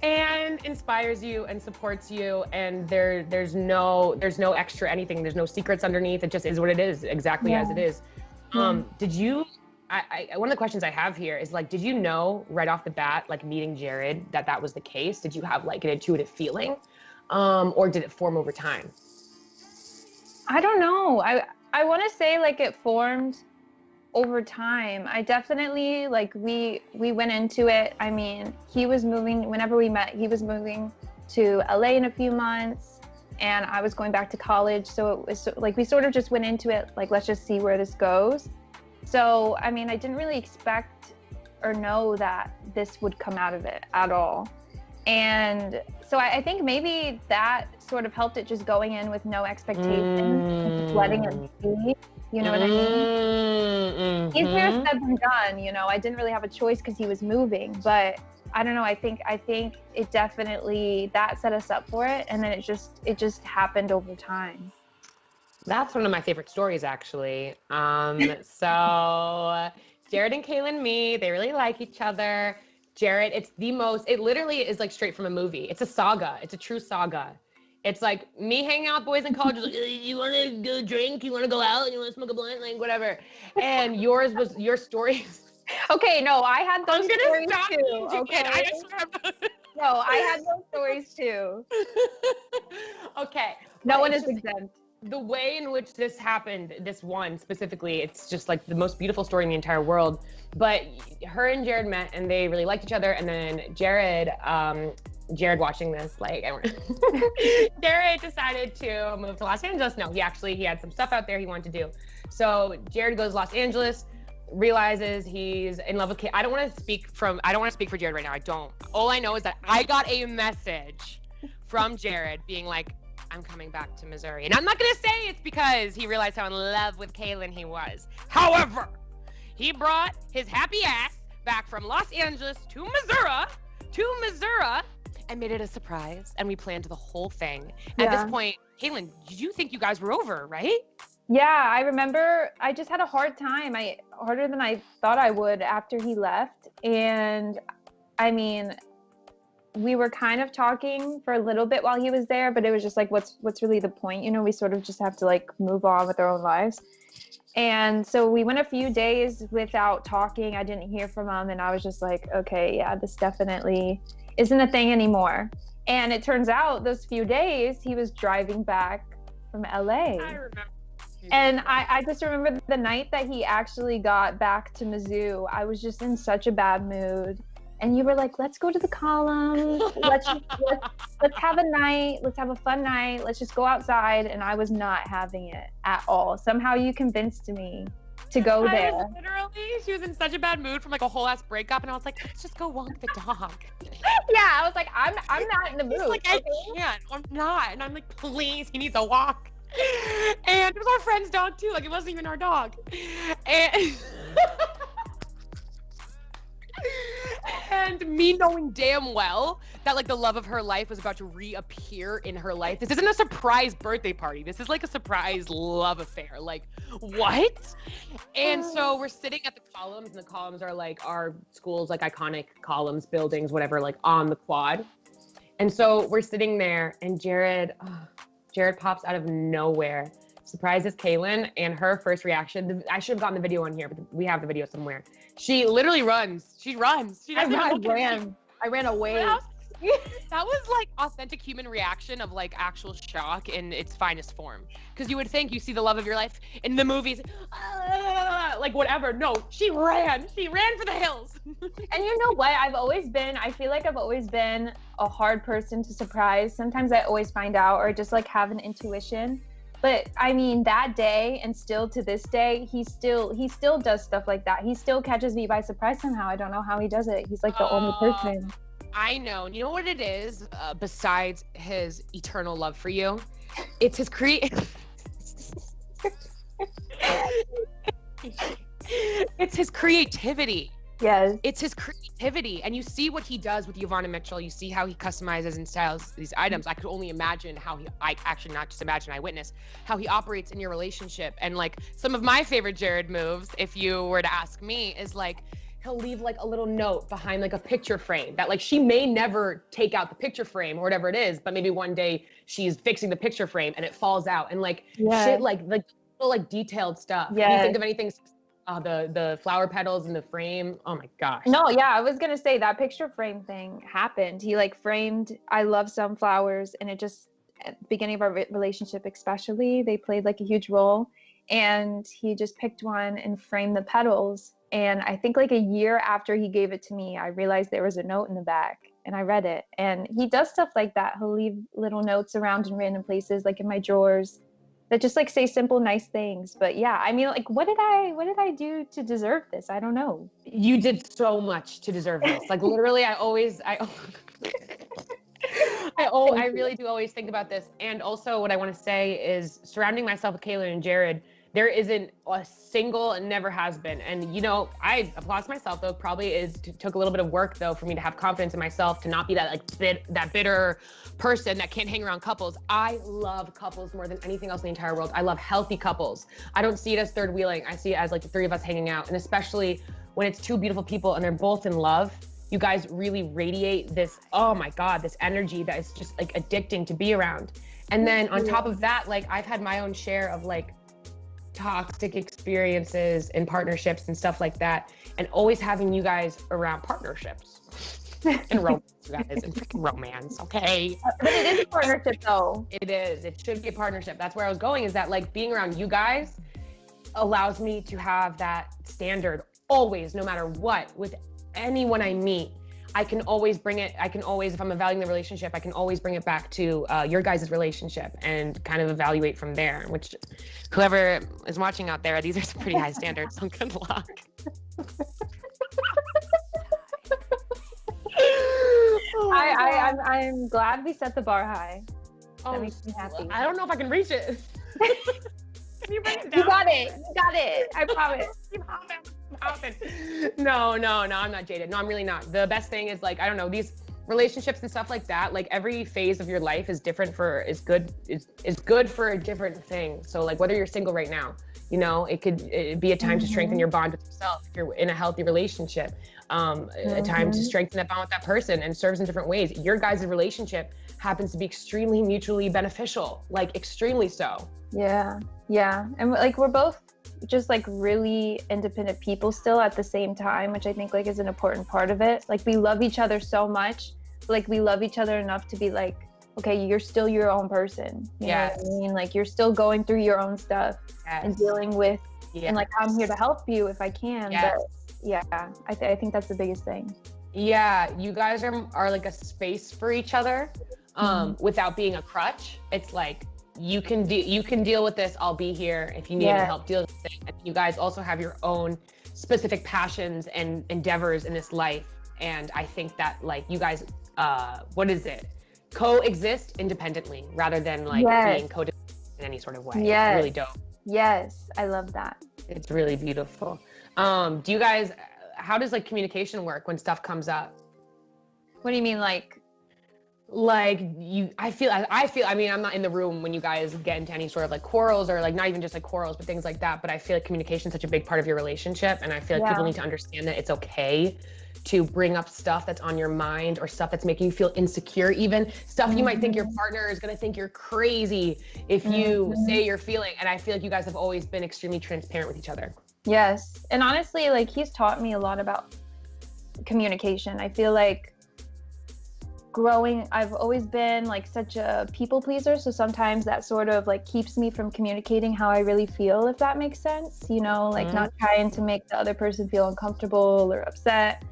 And inspires you and supports you, and there's no extra anything. There's no secrets underneath. It just is what it is, exactly as it is. Did you? One of the questions I have here is like, did you know right off the bat, like meeting Jared, that was the case? Did you have like an intuitive feeling, or did it form over time? I don't know. I want to say like it formed over time. I definitely, like, we went into it. I mean, he was moving, whenever we met, he was moving to LA in a few months and I was going back to college. So it was like, we sort of just went into it, like, let's just see where this goes. So, I mean, I didn't really expect or know that this would come out of it at all. And so I think maybe that sort of helped it, just going in with no expectations, just letting it be. You know what I mean? Easier said than done, you know. I didn't really have a choice because he was moving, but I don't know. I think it definitely, that set us up for it, and then it just happened over time. That's one of my favorite stories, actually. So Jared and Kaylin meet. They really like each other. Jared, it literally is like straight from a movie. It's a saga. It's a true saga. It's like me hanging out with boys in college, like, you want to go drink? You want to go out? You want to smoke a blunt? Like, whatever. And your story. Okay, no, I had those stories too. Okay. No, I had those stories too. Okay. No one is exempt. The way in which this happened, this one specifically, it's just like the most beautiful story in the entire world. But her and Jared met and they really liked each other. And then Jared watching this, like, Jared decided to move to Los Angeles. No, he had some stuff out there he wanted to do. So Jared goes to Los Angeles, realizes he's in love with Kate. I don't want to speak for Jared right now. I don't. All I know is that I got a message from Jared being like, I'm coming back to Missouri. And I'm not going to say it's because he realized how in love with Kaylin he was. However, he brought his happy ass back from Los Angeles to Missouri, and made it a surprise, and we planned the whole thing. At this point, Kaylin, did you think you guys were over, right? Yeah, I remember I just had a hard time. Harder than I thought I would after he left. And I mean, we were kind of talking for a little bit while he was there, but it was just like, what's really the point? You know, we sort of just have to like move on with our own lives. And so we went a few days without talking. I didn't hear from him, and I was just like, okay, yeah, this definitely isn't a thing anymore. And it turns out those few days he was driving back from LA. I remember. And I just remember the night that he actually got back to Mizzou, I was just in such a bad mood. And you were like, let's go to the column. Let's have a night. Let's have a fun night. Let's just go outside. And I was not having it at all. Somehow you convinced me to go there. She was in such a bad mood from like a whole ass breakup. And I was like, let's just go walk the dog. Yeah, I was like, I'm not in the mood. Like, I can't. I'm not. And I'm like, please, he needs a walk. And it was our friend's dog too. Like, it wasn't even our dog. And And me knowing damn well that like the love of her life was about to reappear in her life. This isn't a surprise birthday party. This is like a surprise love affair. Like, what? And so we're sitting at the columns, and the columns are like our school's like iconic columns, buildings, whatever, like on the quad. And so we're sitting there, and Jared pops out of nowhere, surprises Kaylin, and her first reaction, I should have gotten the video on here, but we have the video somewhere. She literally runs. She runs. She doesn't I ran away. That was like authentic human reaction of like actual shock in its finest form. Because you would think you see the love of your life in the movies, like whatever. No, she ran for the hills. And you know what? I feel like I've always been a hard person to surprise. Sometimes I always find out or just like have an intuition. But I mean, that day and still to this day, he still does stuff like that. He still catches me by surprise somehow. I don't know how he does it. He's like the only person. I know. You know what it is? Besides his eternal love for you, it's his it's his creativity. Yes. It's his creativity. And you see what he does with Yvonne and Mitchell. You see how he customizes and styles these items. I could only imagine I witness how he operates in your relationship. And like some of my favorite Jared moves, if you were to ask me, is like he'll leave like a little note behind like a picture frame that like she may never take out the picture frame or whatever it is, but maybe one day she's fixing the picture frame and it falls out, and like shit like the little like detailed stuff. Yeah. Can you think of anything? The flower petals in the frame. Oh my gosh. No, yeah, I was gonna say that picture frame thing happened. He like framed I love sunflowers, and it just at the beginning of our relationship especially, they played like a huge role, and he just picked one and framed the petals. And I think like a year after he gave it to me, I realized there was a note in the back, and I read it. And he does stuff like that. He'll leave little notes around in random places, like in my drawers, that just like say simple, nice things. But yeah, I mean, like, what did I do to deserve this? I don't know. You did so much to deserve this. Like literally, I really do always think about this. And also what I want to say is surrounding myself with Kaylin and Jared, there isn't a single, and never has been. And you know, I applaud myself though, probably took a little bit of work though for me to have confidence in myself, to not be that like that bitter person that can't hang around couples. I love couples more than anything else in the entire world. I love healthy couples. I don't see it as third wheeling. I see it as like the three of us hanging out. And especially when it's two beautiful people and they're both in love, you guys really radiate this, oh my God, this energy that is just like addicting to be around. And then on top of that, like I've had my own share of like toxic experiences and partnerships and stuff like that, and always having you guys around partnerships and romance, you guys, and freaking romance, okay? But it is a partnership though. It is. It should be a partnership. That's where I was going, is that like being around you guys allows me to have that standard always, no matter what, with anyone I meet. I can always bring it, if I'm evaluating the relationship, I can always bring it back to your guys' relationship and kind of evaluate from there, which whoever is watching out there, these are some pretty high standards, so good luck. I'm glad we set the bar high. Oh, that makes me happy. I don't know if I can reach it. Can you bring it down? You got it. I promise. No, I'm not jaded. No, I'm really not. The best thing is like, I don't know, these relationships and stuff like that, like every phase of your life is different is good for a different thing. So like whether you're single right now, you know, it'd be a time to strengthen your bond with yourself. If you're in a healthy relationship, a time to strengthen that bond with that person, and serves in different ways. Your guys' relationship happens to be extremely mutually beneficial, like extremely so. Yeah. And like, we're both just like really independent people still at the same time, which I think like is an important part of it. Like we love each other so much, but like we love each other enough to be like, okay, you're still your own person. You know what I mean? Like you're still going through your own stuff and dealing with, and like I'm here to help you if I can. But yeah, I think that's the biggest thing. Yeah, you guys are like a space for each other, without being a crutch. It's like, you can deal with this. I'll be here if you need any help dealing with it. And you guys also have your own specific passions and endeavors in this life. And I think that like you guys, coexist independently rather than like being codependent in any sort of way. It's really dope. Yes, I love that. It's really beautiful. Do you guys, how does like communication work when stuff comes up? What do you mean, like I feel, I mean, I'm not in the room when you guys get into any sort of like quarrels or like not even just like quarrels, but things like that. But I feel like communication is such a big part of your relationship. And I feel like people need to understand that it's okay to bring up stuff that's on your mind or stuff that's making you feel insecure, even stuff you might think your partner is going to think you're crazy if you say you're feeling. And I feel like you guys have always been extremely transparent with each other. Yes. And honestly, like he's taught me a lot about communication. I feel like I've always been like such a people pleaser, so sometimes that sort of like keeps me from communicating how I really feel, if that makes sense, you know, like not trying to make the other person feel uncomfortable or upset,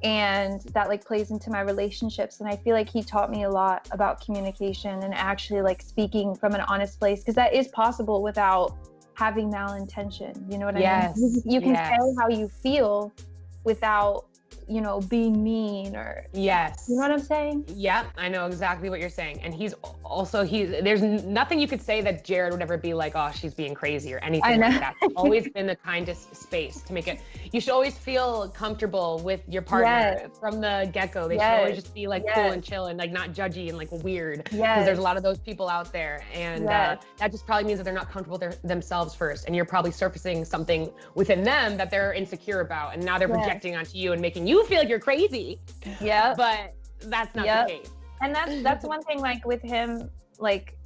and that like plays into my relationships. And I feel like he taught me a lot about communication and actually like speaking from an honest place, because that is possible without having malintention, you know what I mean? You can say how you feel without, you know, being mean or you know what I'm saying? Yeah, I know exactly what you're saying. And there's nothing you could say that Jared would ever be like, oh, she's being crazy or anything like that. It's always been the kindest space to make it. You should always feel comfortable with your partner from the get-go. They should always just be like cool and chill and like not judgy and like weird. Because there's a lot of those people out there. And that just probably means that they're not comfortable themselves first. And you're probably surfacing something within them that they're insecure about. And now they're projecting onto you and making you feel like you're crazy. But that's not the case. And that's one thing, like with him, like,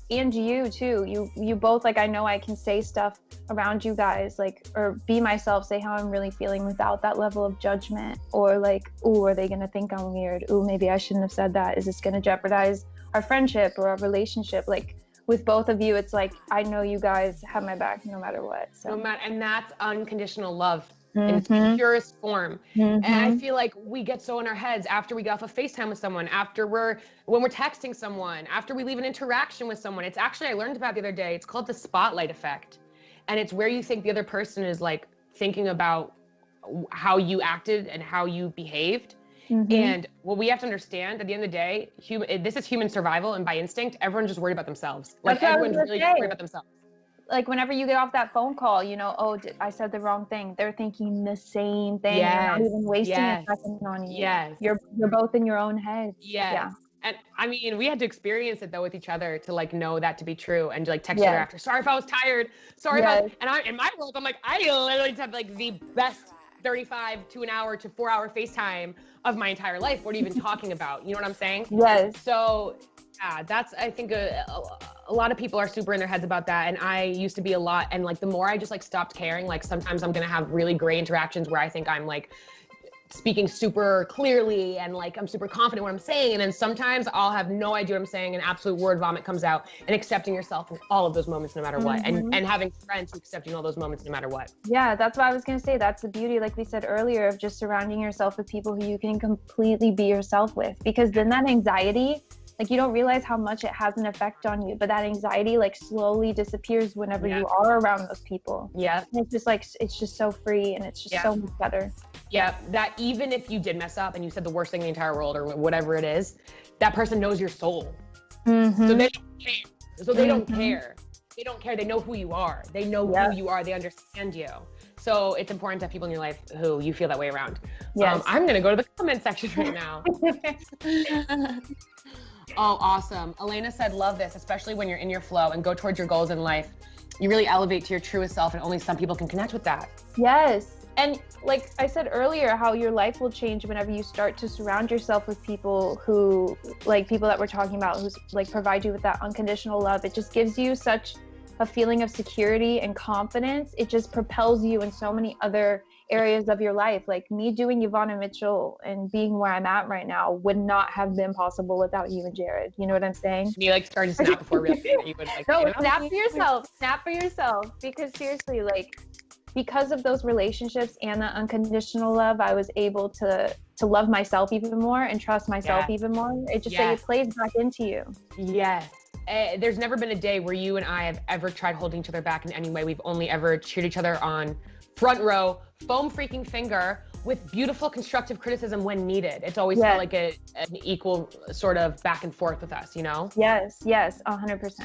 and you too, you both, like, I know I can say stuff around you guys, like, or be myself, say how I'm really feeling without that level of judgment, or like, ooh, are they gonna think I'm weird? Ooh, maybe I shouldn't have said that. Is this gonna jeopardize our friendship or our relationship? Like, with both of you, it's like, I know you guys have my back no matter what. So. And that's unconditional love. In its purest form. And I feel like we get so in our heads after we get off of FaceTime with someone, when we're texting someone, after we leave an interaction with someone. It's actually, I learned about the other day, it's called the spotlight effect. And it's where you think the other person is like thinking about how you acted and how you behaved. And what we have to understand at the end of the day, this is human survival, and by instinct, everyone's just worried about themselves. Like everyone's really just worried about themselves. Like whenever you get off that phone call, you know, oh, I said the wrong thing. They're thinking the same thing. You're not even wasting a second on you. You're both in your own head. Yeah. And I mean, we had to experience it though with each other to like know that to be true, and to like text her after, sorry if I was tired, sorry about, and in my world, I'm like, I literally have like the best 35 to an hour to 4 hour FaceTime of my entire life. What are you even talking about? You know what I'm saying? Yes. So yeah, that's, I think a lot of people are super in their heads about that. And I used to be a lot. And like, the more I just like stopped caring, like sometimes I'm going to have really great interactions where I think I'm like speaking super clearly and like I'm super confident what I'm saying. And then sometimes I'll have no idea what I'm saying and absolute word vomit comes out, and accepting yourself in all of those moments, no matter what. And having friends who accept you in all those moments, no matter what. Yeah, that's what I was going to say. That's the beauty, like we said earlier, of just surrounding yourself with people who you can completely be yourself with, because then that anxiety, like you don't realize how much it has an effect on you, but that anxiety like slowly disappears whenever you are around those people. Yeah. And it's just like, it's just so free, and it's just so much better. Yeah, that even if you did mess up and you said the worst thing in the entire world or whatever it is, that person knows your soul. So they don't care. They don't care. They don't care. They know who you are. They know who you are. They understand you. So it's important to have people in your life who you feel that way around. Yes. I'm going to go to the comment section right now. Oh, awesome. Elena said, love this, especially when you're in your flow and go towards your goals in life. You really elevate to your truest self, and only some people can connect with that. Yes. And like I said earlier, how your life will change whenever you start to surround yourself with people who, like people that we're talking about, who like provide you with that unconditional love. It just gives you such a feeling of security and confidence. It just propels you in so many other areas of your life. Like me doing Ivana Mitchell and being where I'm at right now would not have been possible without you and Jared. You know what I'm saying? You like started to snap before realizing that you would like. No, you know? snap for yourself. Snap for yourself. Because seriously, like because of those relationships and that unconditional love, I was able to love myself even more and trust myself even more. It just like it plays back into you. Yes. There's never been a day where you and I have ever tried holding each other back in any way. We've only ever cheered each other on, front row, foam freaking finger, with beautiful constructive criticism when needed. It's always felt like an equal sort of back and forth with us, you know? Yes, 100%.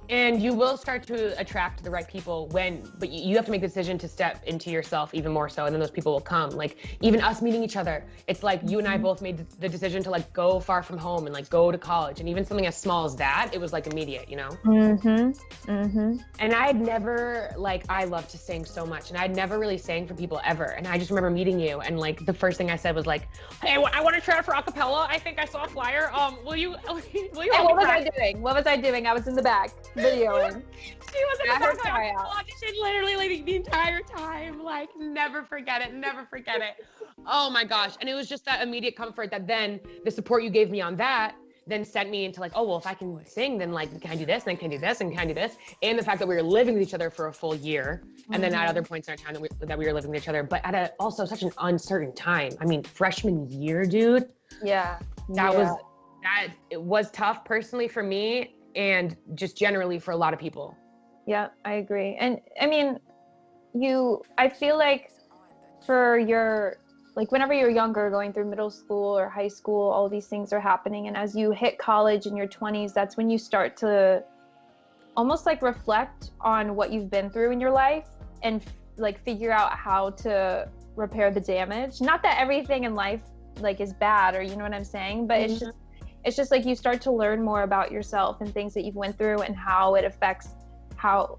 And you will start to attract the right people but you have to make the decision to step into yourself even more so, and then those people will come. Like even us meeting each other, it's like you and I both made the decision to like go far from home and like go to college, and even something as small as that, it was like immediate, you know? And I had never, like, I love to sing so much, and I'd never really sang for people ever. And I just remember meeting you, and like the first thing I said was like, hey, I want to try out for acapella. I think I saw a flyer. Will you Hey, what was I doing? What was I doing? I was in the back videoing. She was in the back audition literally like the entire time. Like, never forget it. Oh my gosh. And it was just that immediate comfort that then the support you gave me on that then sent me into like, oh, well, if I can sing, then like, can I do this? And then can I do this? And can I do this? And the fact that we were living with each other for a full year. And then at other points in our time that we were living with each other, but at also such an uncertain time. I mean, freshman year, dude. Yeah. It was tough personally for me, and just generally for a lot of people. Yeah, I agree. And I mean, I feel like whenever you're younger, going through middle school or high school, all these things are happening. And as you hit college in your 20s, that's when you start to almost like reflect on what you've been through in your life and like figure out how to repair the damage. Not that everything in life like is bad, or you know what I'm saying, but it's just like you start to learn more about yourself and things that you've went through and how it affects how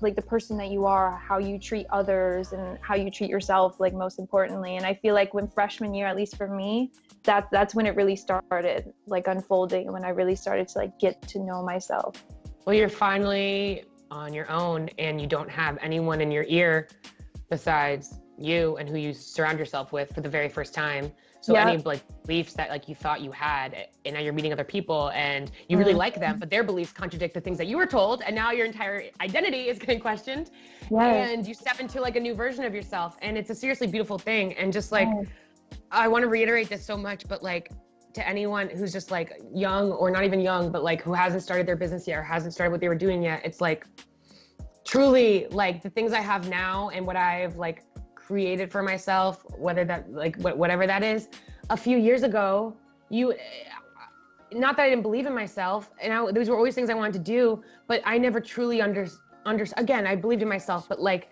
like the person that you are, how you treat others and how you treat yourself, like most importantly. And I feel like when freshman year, at least for me, that's when it really started like unfolding, when I really started to like get to know myself. Well, you're finally on your own, and you don't have anyone in your ear besides you and who you surround yourself with for the very first time. So any like beliefs that like you thought you had, and now you're meeting other people and you really like them, but their beliefs contradict the things that you were told, and now your entire identity is getting questioned. And you step into like a new version of yourself, and it's a seriously beautiful thing. And just like, I want to reiterate this so much, but like to anyone who's just like young or not even young, but like who hasn't started their business yet or hasn't started what they were doing yet, it's like truly like the things I have now and what I've like created for myself, whether that like whatever that is, a few years ago, not that I didn't believe in myself, and those were always things I wanted to do, but I never truly again, I believed in myself, but like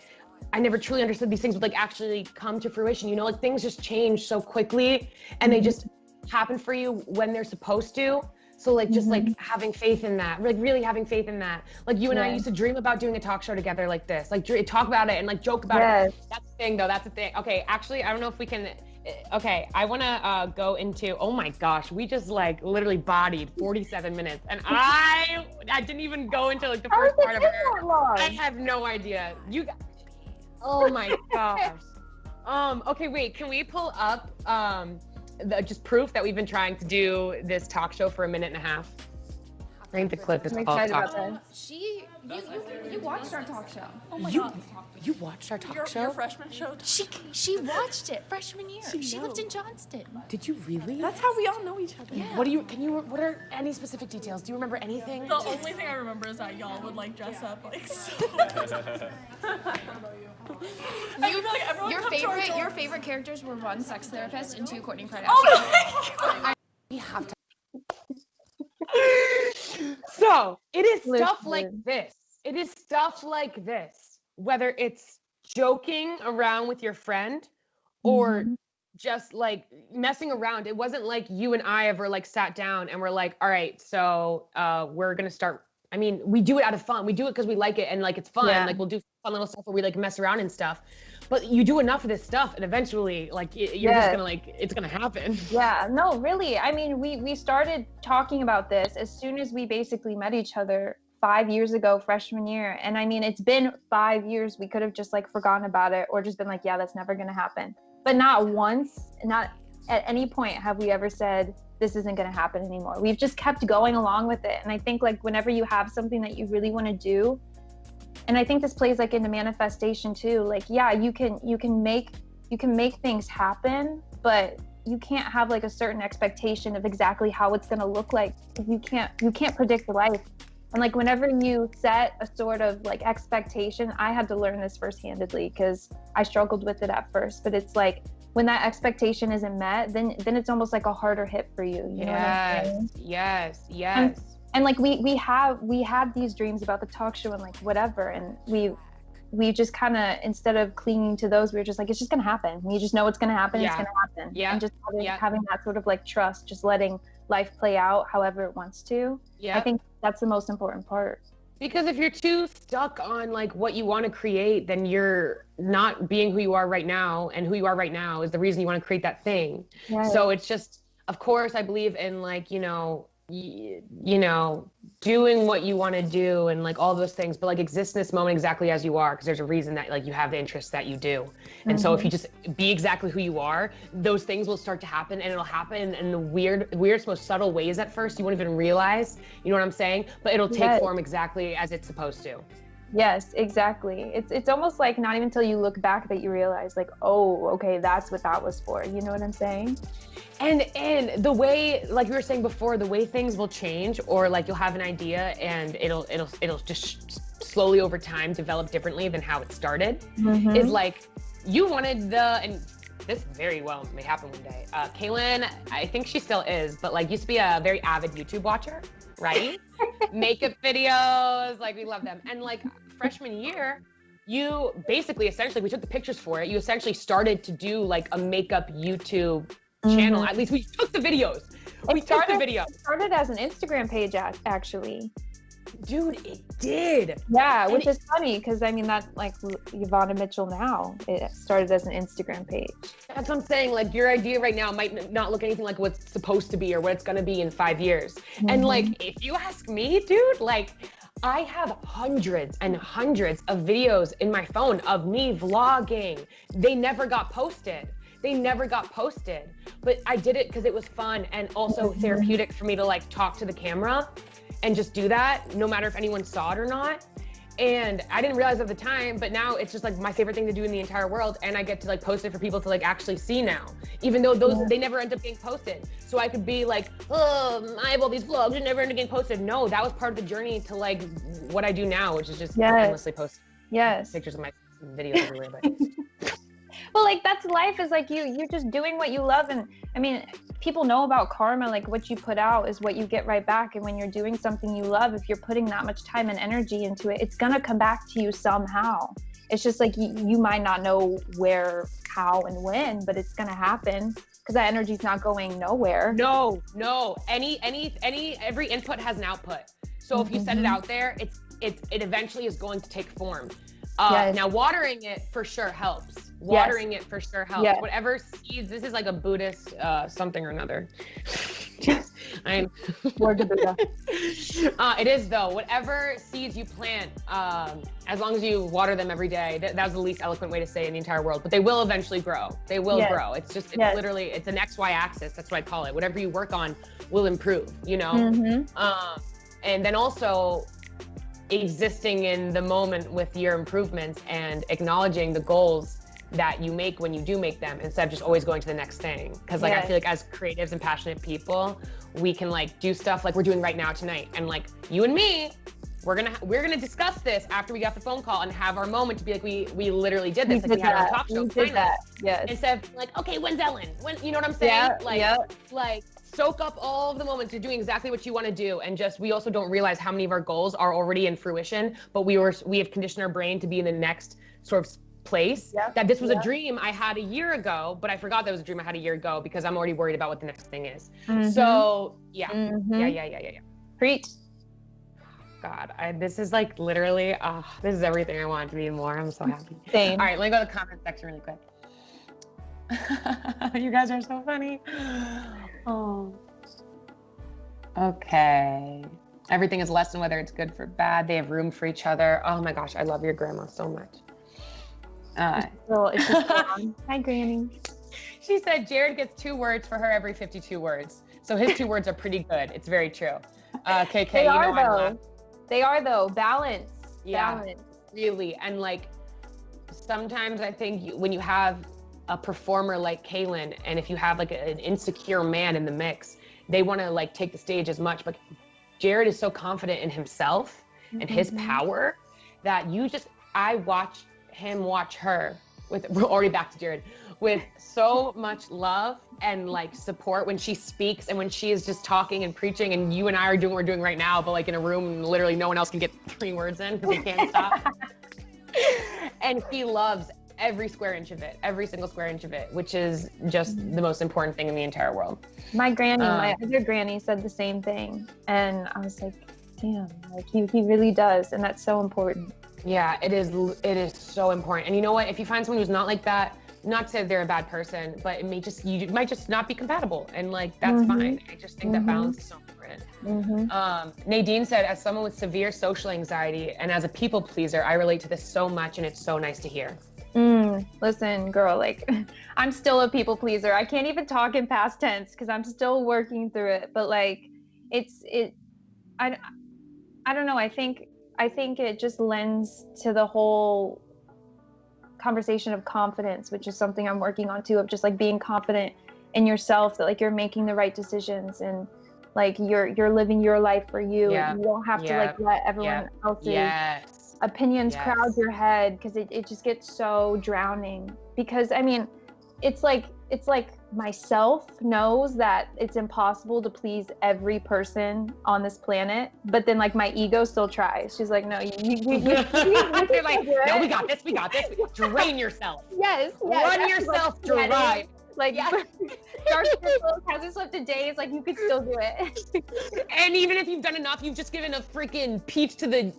I never truly understood these things would like actually come to fruition, you know, like things just change so quickly and they just happen for you when they're supposed to. So like just like having faith in that, like really having faith in that. Like you and I used to dream about doing a talk show together like this, like talk about it and like joke about it. That's the thing though, that's the thing. Okay, actually, I don't know if we can, okay, I wanna go into, oh my gosh, we just like literally bodied 47 minutes and I didn't even go into like the first part of it. I have no idea. Oh my gosh. Okay, wait, can we pull up, just proof that we've been trying to do this talk show for a minute and a half? I think the clip is called talk show. You watched our talk show. Oh my God. You watched our talk show? Your freshman show? She watched it freshman year. She lived in Johnston. Did you really? That's how we all know each other. Yeah. What are any specific details? Do you remember anything? The only thing I remember is that y'all would like dress up like so. Your favorite characters were one sex therapist and two Courtney Kardashian. Oh my God. We have to. So it is stuff like this. It is stuff like this. Whether it's joking around with your friend or just like messing around. It wasn't like you and I ever like sat down and we're like, all right, so we're gonna start. I mean, we do it out of fun. We do it because we like it and like it's fun. Yeah. Like we'll do fun little stuff where we like mess around and stuff. But you do enough of this stuff and eventually like you're just gonna like, it's gonna happen. Yeah, no, really. I mean, we started talking about this as soon as we basically met each other 5 years ago, freshman year. And I mean, it's been 5 years. We could have just like forgotten about it or just been like, yeah, that's never gonna happen. But not once, not at any point have we ever said, this isn't gonna happen anymore. We've just kept going along with it. And I think like whenever you have something that you really wanna do, and I think this plays like into manifestation too. Like, yeah, you can make things happen, but you can't have like a certain expectation of exactly how it's gonna look like. You can't predict life. And like whenever you set a sort of like expectation, I had to learn this first-handedly because I struggled with it at first. But it's like when that expectation isn't met, then it's almost like a harder hit for you. You know what I'm saying? Yes. And like we had these dreams about the talk show and like whatever, and we just kind of, instead of clinging to those, we were just like, it's just gonna happen. We just know it's gonna happen. It's gonna happen. Yeah. And just having that sort of like trust, just letting life play out however it wants to. Yeah. I think that's the most important part. Because if you're too stuck on like what you want to create, then you're not being who you are right now, and who you are right now is the reason you want to create that thing. Right. So it's just, of course, I believe in like, you know, doing what you want to do and like all those things, but like exist in this moment exactly as you are, because there's a reason that like you have the interests that you do. And so if you just be exactly who you are, those things will start to happen, and it'll happen in the weirdest, most subtle ways at first. You won't even realize, you know what I'm saying? But it'll take form exactly as it's supposed to. Yes, exactly. It's almost like not even until you look back that you realize like, oh, okay, that's what that was for. You know what I'm saying? And the way, like you were saying before, the way things will change, or like you'll have an idea and it'll just slowly over time develop differently than how it started. Is like you wanted and this very well may happen one day. Kaylin, I think she still is, but like used to be a very avid YouTube watcher, right? Makeup videos, like we love them. And like freshman year, you basically, essentially, we took the pictures for it. You essentially started to do like a makeup YouTube channel. At least we took the videos. We took the video. It started as an Instagram page, actually. Dude, it did. Yeah, which is funny because I mean that like Yvonne Mitchell now, it started as an Instagram page. That's what I'm saying. Like your idea right now might not look anything like what's supposed to be or what it's gonna be in 5 years. And like if you ask me, dude, like I have hundreds and hundreds of videos in my phone of me vlogging. They never got posted. But I did it because it was fun and also therapeutic for me to like talk to the camera and just do that, no matter if anyone saw it or not. And I didn't realize at the time, but now it's just like my favorite thing to do in the entire world. And I get to like post it for people to like actually see now, even though they never end up getting posted. So I could be like, oh, I have all these vlogs that never end up getting posted. No, that was part of the journey to like what I do now, which is just endlessly post pictures of my videos everywhere. But well, like that's life, is like you're just doing what you love. And I mean, people know about karma, like what you put out is what you get right back. And when you're doing something you love, if you're putting that much time and energy into it, it's gonna come back to you somehow. It's just like you might not know where, how, and when, but it's gonna happen because that energy's not going nowhere. No. Every input has an output. So if you set it out there, it eventually is going to take form. Now watering it for sure helps. It for sure helps. Yes. Whatever seeds, this is like a Buddhist something or another. Word to Buddha. It is though. Whatever seeds you plant, as long as you water them every day, that was the least eloquent way to say it in the entire world, but they will eventually grow. They will grow. It's just, literally, it's an XY axis. That's what I call it. Whatever you work on will improve, you know? And then also, existing in the moment with your improvements and acknowledging the goals that you make when you do make them, instead of just always going to the next thing. Because like I feel like as creatives and passionate people, we can like do stuff like we're doing right now tonight, and like you and me, we're gonna discuss this after we got the phone call and have our moment to be like we literally did this. Like we had our talk show. Yes. Instead of like, okay, when's Ellen? When, you know what I'm saying? Like soak up all of the moments. You're doing exactly what you want to do, and just we also don't realize how many of our goals are already in fruition, but we have conditioned our brain to be in the next sort of place. That this was a dream I had a year ago, but I forgot that was a dream I had a year ago because I'm already worried about what the next thing is. So yeah. Preach. God, this is like literally, this is everything I want to be more. I'm so happy. Same. All right, let me go to the comment section really quick. You guys are so funny. Oh. Okay. Everything is less than whether it's good for bad. They have room for each other. Oh my gosh, I love your grandma so much. It's just hi, Granny. She said Jared gets 2 words for her every 52 words. So his 2 words are pretty good. It's very true. KK, they are though. They are though. Balance. Yeah, balance. Really. And like, sometimes I think when you have a performer like Kaylin, and if you have like an insecure man in the mix, they want to like take the stage as much. But Jared is so confident in himself and his power that I watched him watch her we're already back to Jared, with so much love and like support when she speaks and when she is just talking and preaching, and you and I are doing what we're doing right now, but like in a room and literally no one else can get 3 words in because they can't stop. And he loves every square inch of it, every single square inch of it, which is just the most important thing in the entire world. My granny, my other granny said the same thing. And I was like, damn, like he really does. And that's so important. Yeah, it is so important. And you know what? If you find someone who's not like that, not to say they're a bad person, but it may just, you might just not be compatible. And like, that's fine. I just think that balance is so important. Nadine said, as someone with severe social anxiety and as a people pleaser, I relate to this so much, and it's so nice to hear. Listen, girl, like I'm still a people pleaser. I can't even talk in past tense because I'm still working through it. But like, I don't know. I think it just lends to the whole conversation of confidence, which is something I'm working on too, of just like being confident in yourself, that like you're making the right decisions and like you're living your life for you. Yeah. You don't have to like let everyone else's opinions crowd your head, because it just gets so drowning. Because I mean, it's like myself knows that it's impossible to please every person on this planet, but then like my ego still tries. She's like, no, you're like, no, we got this. Drain yourself. Yes. Run yourself dry. Like, Dark Circles, hasn't slept a day. It's like, you could still do it. And even if you've done enough, you've just given a freaking speech to the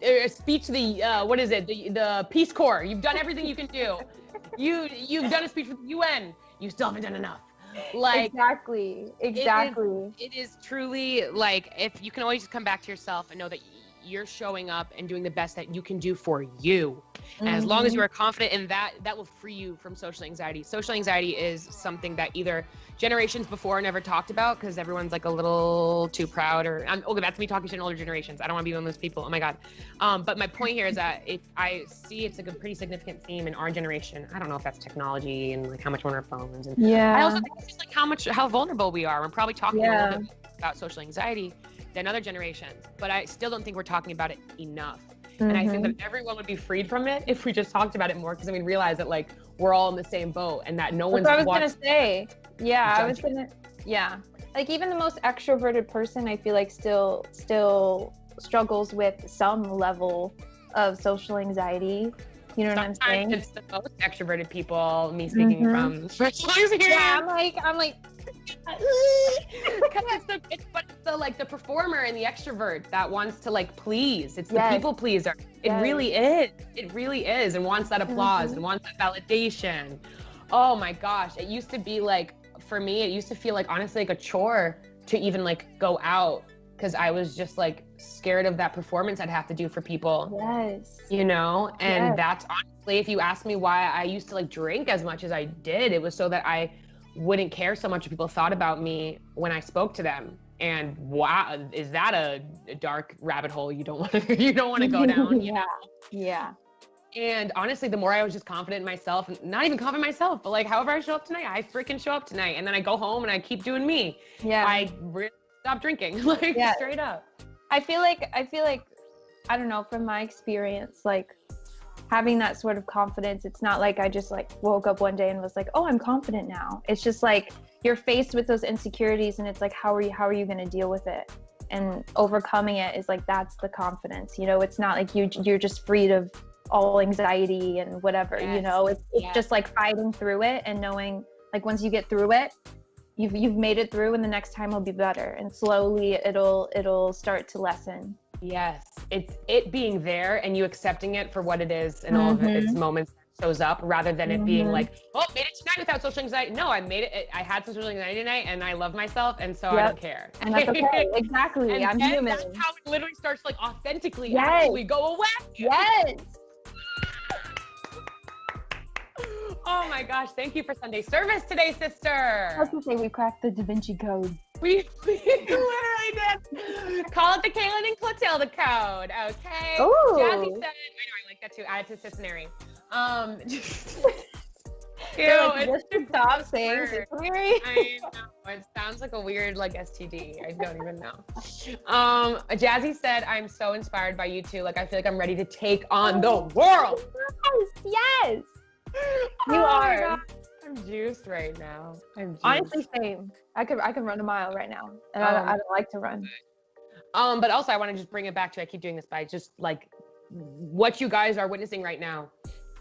what is it? The Peace Corps. You've done everything you can do. You've done a speech with the UN. You still haven't done enough. Like exactly. It is truly like, if you can always just come back to yourself and know that you're showing up and doing the best that you can do for you. And as long as you are confident in that, that will free you from social anxiety. Social anxiety is something that either generations before never talked about because everyone's like a little too proud, or okay, that's me talking to older generations. I don't want to be one of those people. Oh my God. But my point here is that I see it's like a pretty significant theme in our generation. I don't know if that's technology and like how much we're on our phones. And I also think it's just like how vulnerable we are. We're probably talking a little bit about social anxiety than other generations, but I still don't think we're talking about it enough. And I think that everyone would be freed from it if we just talked about it more, because I mean, realize that like we're all in the same boat and that no one's I was gonna say. Like even the most extroverted person, I feel like still struggles with some level of social anxiety. You know what I'm saying? It's the most extroverted people, me speaking from personal experience. Yeah, I'm like it's the performer and the extrovert that wants to like please. It's the people pleaser. It really is, and wants that applause and wants that validation. Oh my gosh, it used to be like, for me, it used to feel like honestly like a chore to even like go out, because I was just like scared of that performance I'd have to do for people. You know, and that's honestly, if you ask me why I used to like drink as much as I did, it was so that I wouldn't care so much what people thought about me when I spoke to them. And wow, is that a dark rabbit hole you don't want to go down? You know? And honestly, the more I was just confident in myself, not even confident in myself, but like however I show up tonight, I freaking show up tonight, and then I go home and I keep doing me. I really stopped drinking, like straight up. I feel like I don't know, from my experience, like having that sort of confidence, it's not like I just like woke up one day and was like, oh, I'm confident now. It's just like you're faced with those insecurities, and it's like, how are you going to deal with it? And overcoming it is like, that's the confidence. You know, it's not like you're just freed of all anxiety and whatever. You know, it's just like fighting through it and knowing like once you get through it, you've made it through, and the next time will be better, and slowly it'll start to lessen. Yes, it's it being there and you accepting it for what it is and all of its moments that shows up, rather than it being like, oh, made it tonight without social anxiety. No, I made it. I had social anxiety tonight, and I love myself, and so I don't care. And that's okay. Exactly. And I'm human. That's how it literally starts to like authentically actually go away. Yes. Oh my gosh, thank you for Sunday service today, sister. I was gonna say, we cracked the Da Vinci Code. We literally did. Call it the Kaylin and Clotilda code, okay? Ooh. Jazzy said, I like that too, add it to Cincinnati. Just stop saying Cincinnati. I know, it sounds like a weird like STD. I don't even know. Jazzy said, I'm so inspired by you two. Like, I feel like I'm ready to take on the world. Yes. You are. I'm juiced right now. I'm juiced. Honestly, same. I could run a mile right now, and I don't like to run. But also I want to just bring it back to, I keep doing this by just like what you guys are witnessing right now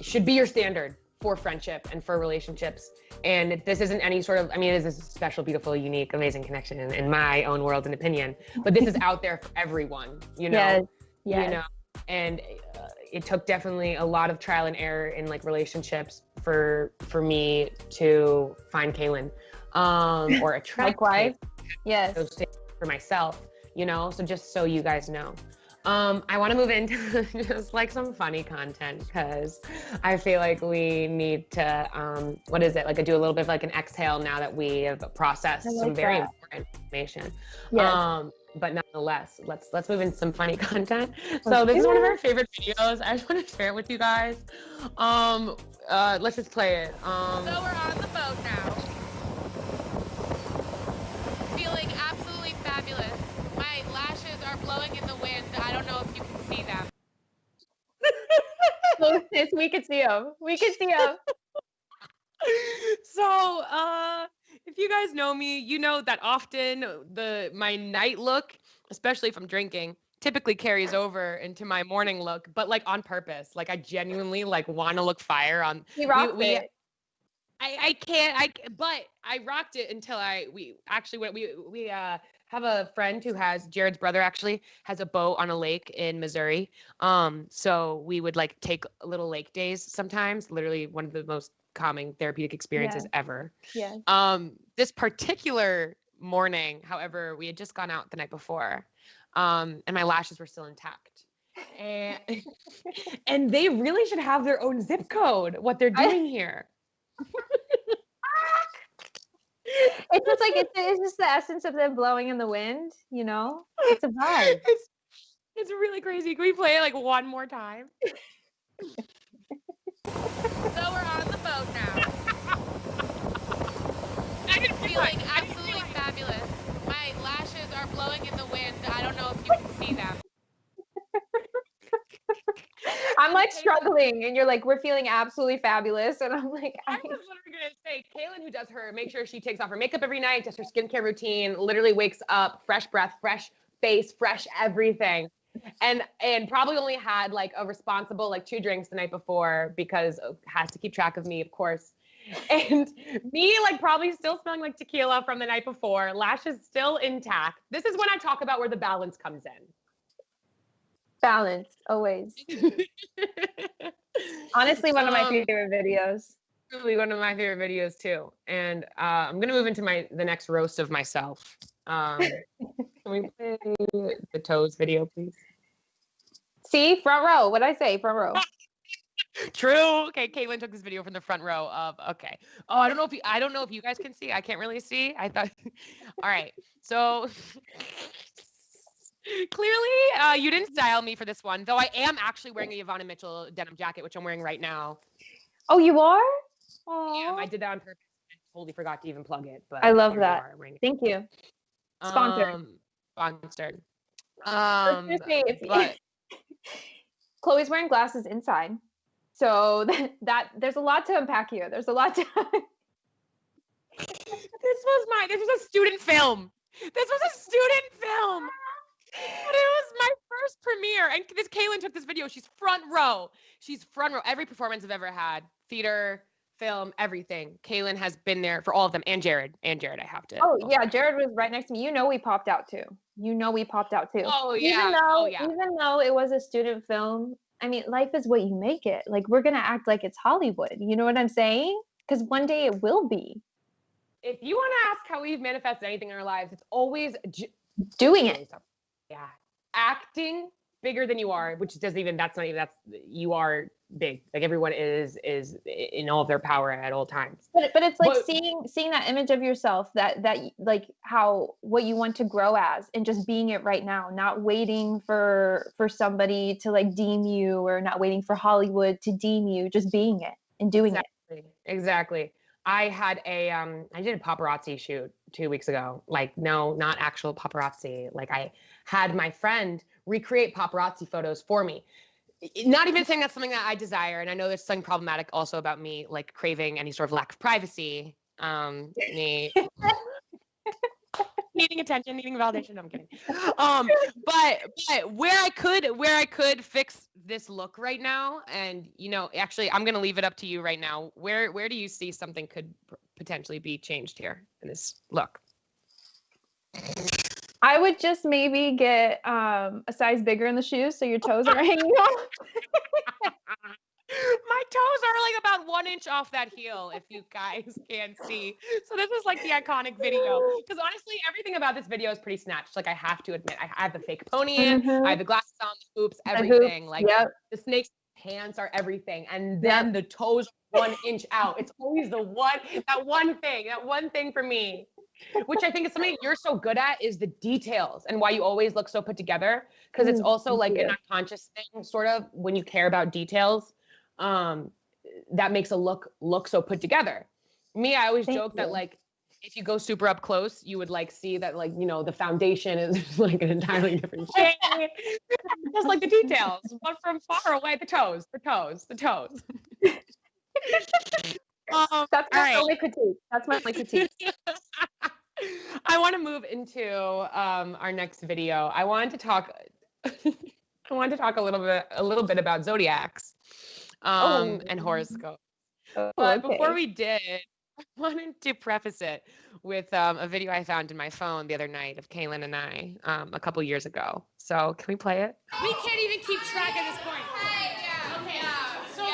should be your standard for friendship and for relationships. And this isn't any sort of, I mean, it is a special, beautiful, unique, amazing connection in my own world and opinion, but this is out there for everyone, you know? Yes. You know, and it took definitely a lot of trial and error in like relationships for me to find Kaylin, or attract Likewise. Kaylin. Yes. So for myself, you know, so just so you guys know. I want to move into just like some funny content because I feel like we need to, what is it? Like I do a little bit of like an exhale now that we have processed some very important information. Yes. But nonetheless, let's move into some funny content. So this is one of our favorite videos. I just want to share it with you guys. Let's just play it. So we're on the boat now. Feeling absolutely fabulous. My lashes are blowing in the wind. I don't know if you can see them. Yes, we could see them. We could see them. So, if you guys know me, you know that often my night look, especially if I'm drinking, typically carries over into my morning look, but like on purpose. Like I genuinely like want to look fire on. You rocked it. But I rocked it until we have a friend who has, Jared's brother actually has a boat on a lake in Missouri. So we would like take little lake days sometimes, literally one of the most calming therapeutic experiences ever. Yeah. This particular morning, however, we had just gone out the night before, and my lashes were still intact. And they really should have their own zip code, what they're doing here. It's just like it's just the essence of them blowing in the wind, you know? It's a vibe. It's really crazy. Can we play it like one more time? So we're on the boat now. Feeling absolutely fabulous. My lashes are blowing in the wind. I don't know if you can see them. I'm like struggling, and you're like, we're feeling absolutely fabulous, and I'm like, I was literally gonna say, Kaylin, who does make sure she takes off her makeup every night, does her skincare routine, literally wakes up, fresh breath, fresh face, fresh everything, and probably only had like a responsible like 2 drinks the night before because has to keep track of me, of course. And me like probably still smelling like tequila from the night before, lashes still intact. This is when I talk about where the balance comes in. balance, always. Honestly, one of my favorite videos. Really one of my favorite videos too. And I'm gonna move into the next roast of myself. Can we play the toes video, please? See, front row. What'd I say? Front row. True. Okay, Caitlin took this video from the front row of. Okay. Oh, I don't know if you guys can see. I can't really see. I thought. All right. So clearly, you didn't style me for this one, though. I am actually wearing a Ivana Mitchell denim jacket, which I'm wearing right now. Oh, you are? Yeah, I did that on purpose. I totally forgot to even plug it. But I love that. Thank you. Sponsored. Sponsored. But Chloe's wearing glasses inside. So that there's a lot to unpack here. There's a lot to This was a student film. This was a student film. But it was my first premiere. And this Kaylin took this video. She's front row. She's front row. Every performance I've ever had. Theater, film, everything. Kaylin has been there for all of them. And Jared. I have to. Oh, yeah. Jared was right next to me. You know we popped out too. Oh, yeah. Even though it was a student film, I mean, life is what you make it. Like, we're going to act like it's Hollywood. You know what I'm saying? Because one day it will be. If you want to ask how we've manifested anything in our lives, it's always doing it. Yeah. Acting bigger than you are, which you are big. Like everyone is in all of their power at all times. But it's like seeing that image of yourself that like what you want to grow as and just being it right now, not waiting for somebody to like deem you or not waiting for Hollywood to deem you, just being it and doing it. Exactly. I did a paparazzi shoot 2 weeks ago. Like, no, not actual paparazzi. Like I had my friend recreate paparazzi photos for me. Not even saying that's something that I desire, and I know there's something problematic also about me, like craving any sort of lack of privacy. Me needing attention, needing validation. No, I'm kidding. But where I could fix this look right now, and actually, I'm gonna leave it up to you right now. Where do you see something could potentially be changed here in this look? I would just maybe get a size bigger in the shoes so your toes are hanging off. My toes are like about 1 inch off that heel, if you guys can't see. So this is like the iconic video. Because honestly, everything about this video is pretty snatched. Like I have to admit, I have the fake pony in, I have the glasses on, the hoops, everything. Like the snake's pants are everything. And then the toes are 1 inch out. It's always that one thing for me. Which I think is something you're so good at is the details and why you always look so put together. Because it's also like an unconscious thing, sort of, when you care about details. That makes a look so put together. Me, I always joke that like if you go super up close, you would like see that like the foundation is like an entirely different shade. Just like the details, but from far away, the toes. That's my only critique. That's my only critique. I want to move into our next video. I wanted to talk a little bit about zodiacs. And horoscope. But before we did, I wanted to preface it with a video I found in my phone the other night of Kaylin and I a couple years ago. So can we play it? We can't even keep track at this point. Okay. So we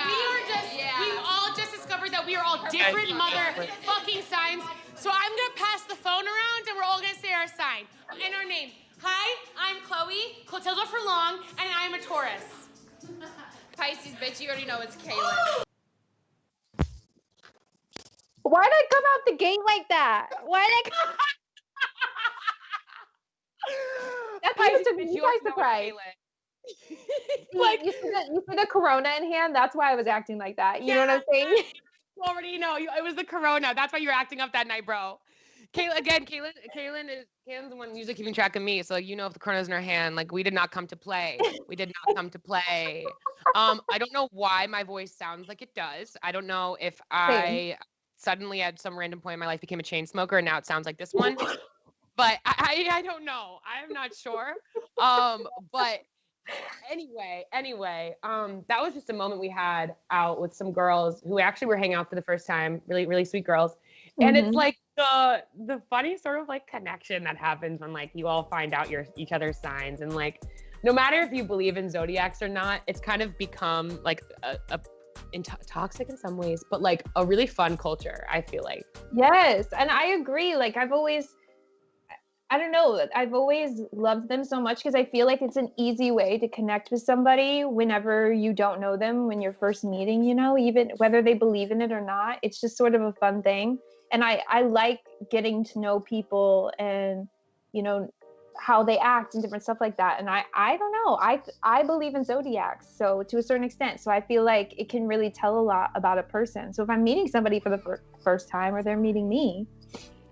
all just discovered that we are all different motherfucking signs. So I'm gonna pass the phone around and we're all gonna say our sign and our name. Hi, I'm Chloe, Clotilda for long, and I'm a Taurus. Pisces, bitch, you already know it's Kaylin. Why did I come out the gate like that? That's why took me by surprise. Like you see the Corona in hand. That's why I was acting like that. You know what I'm saying? You already know. It was the Corona. That's why you were acting up that night, bro. Kaylin is the one usually keeping track of me. So if the Corona's in her hand, like we did not come to play. I don't know why my voice sounds like it does. I don't know if I suddenly at some random point in my life became a chain smoker and now it sounds like this one. But I don't know. I'm not sure. But anyway, that was just a moment we had out with some girls who actually were hanging out for the first time. Really, really sweet girls. And it's like the funny sort of like connection that happens when like you all find out each other's signs, and like no matter if you believe in zodiacs or not, it's kind of become like toxic in some ways, but like a really fun culture, I feel like. Yes, and I agree. Like I've always loved them so much because I feel like it's an easy way to connect with somebody whenever you don't know them, when you're first meeting, even whether they believe in it or not. It's just sort of a fun thing. And I like getting to know people and, how they act and different stuff like that. And I don't know, I believe in zodiacs, so to a certain extent. So I feel like it can really tell a lot about a person. So if I'm meeting somebody for the first time or they're meeting me,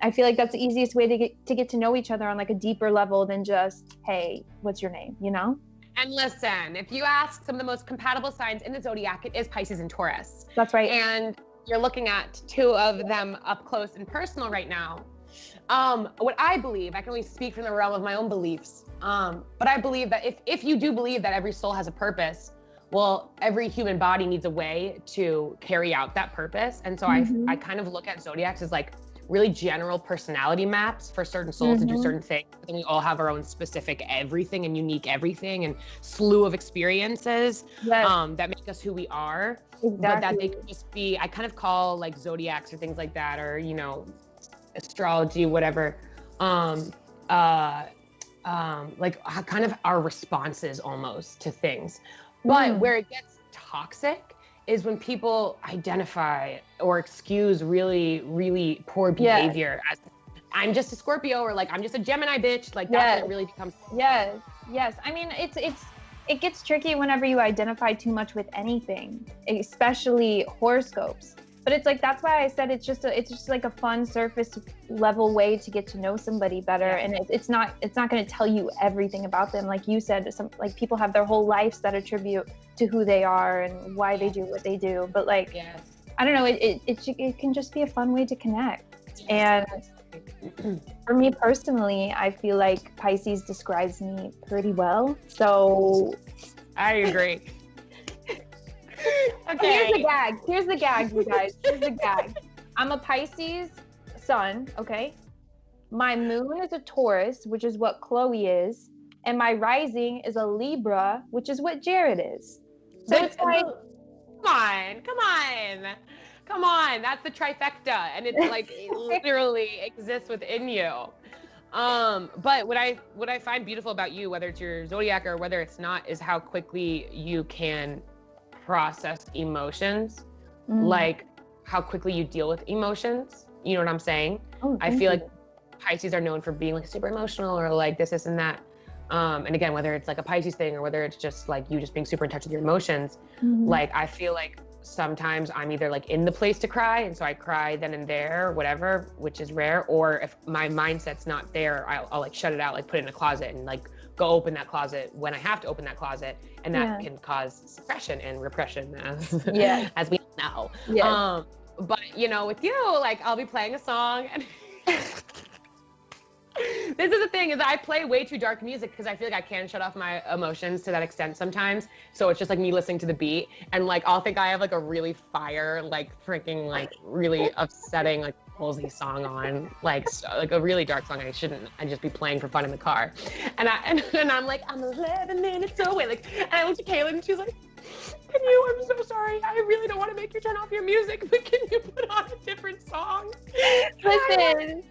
I feel like that's the easiest way to get to know each other on like a deeper level than just, hey, what's your name, And listen, if you ask some of the most compatible signs in the zodiac, it is Pisces and Taurus. That's right. And you're looking at two of them up close and personal right now. What I believe, I can only speak from the realm of my own beliefs, but I believe that if you do believe that every soul has a purpose, well, every human body needs a way to carry out that purpose. And so I kind of look at zodiacs as like really general personality maps for certain souls to do certain things. And we all have our own specific everything and unique everything and slew of experiences that make us who we are. Exactly. But that they could just be, I kind of call like zodiacs or things like that, or, astrology, whatever, like kind of our responses almost to things. But where it gets toxic is when people identify or excuse really, really poor behavior as I'm just a Scorpio, or like I'm just a Gemini bitch. Like that's when it really becomes. Yes. I mean, it gets tricky whenever you identify too much with anything, especially horoscopes. But it's like, that's why I said it's just like a fun surface level way to get to know somebody better. And it's not going to tell you everything about them. Like you said, like people have their whole lives that attribute to who they are and why they do what they do. But like, I don't know, it can just be a fun way to connect. And for me personally, I feel like Pisces describes me pretty well. So I agree. Okay. Here's the gag, you guys. Here's the gag. I'm a Pisces sun, okay? My moon is a Taurus, which is what Chloe is, and my rising is a Libra, which is what Jared is. So it's like, come on. That's the trifecta, and it's like it literally exists within you. But what I find beautiful about you, whether it's your zodiac or whether it's not, is how quickly you can process emotions, like how quickly you deal with emotions. You know what I'm saying? I feel like Pisces are known for being like super emotional or like this and that. And again, whether it's like a Pisces thing or whether it's just like you just being super in touch with your emotions, like I feel like sometimes I'm either like in the place to cry, and so I cry then and there, whatever, which is rare, or if my mindset's not there, I'll like shut it out, like put it in a closet and like go open that closet when I have to open that closet, and that can cause suppression and repression, as we know. But you know, with you, like I'll be playing a song and this is the thing, is I play way too dark music because I feel like I can shut off my emotions to that extent sometimes. So it's just like me listening to the beat, and like I'll think I have like a really fire, like freaking like really upsetting like Halsey song on, like a really dark song I'd just be playing for fun in the car. And I'm like, I'm 11 minutes away. Like, and I looked at Kaylin and she's like, I'm so sorry. I really don't want to make you turn off your music, but can you put on a different song? Listen,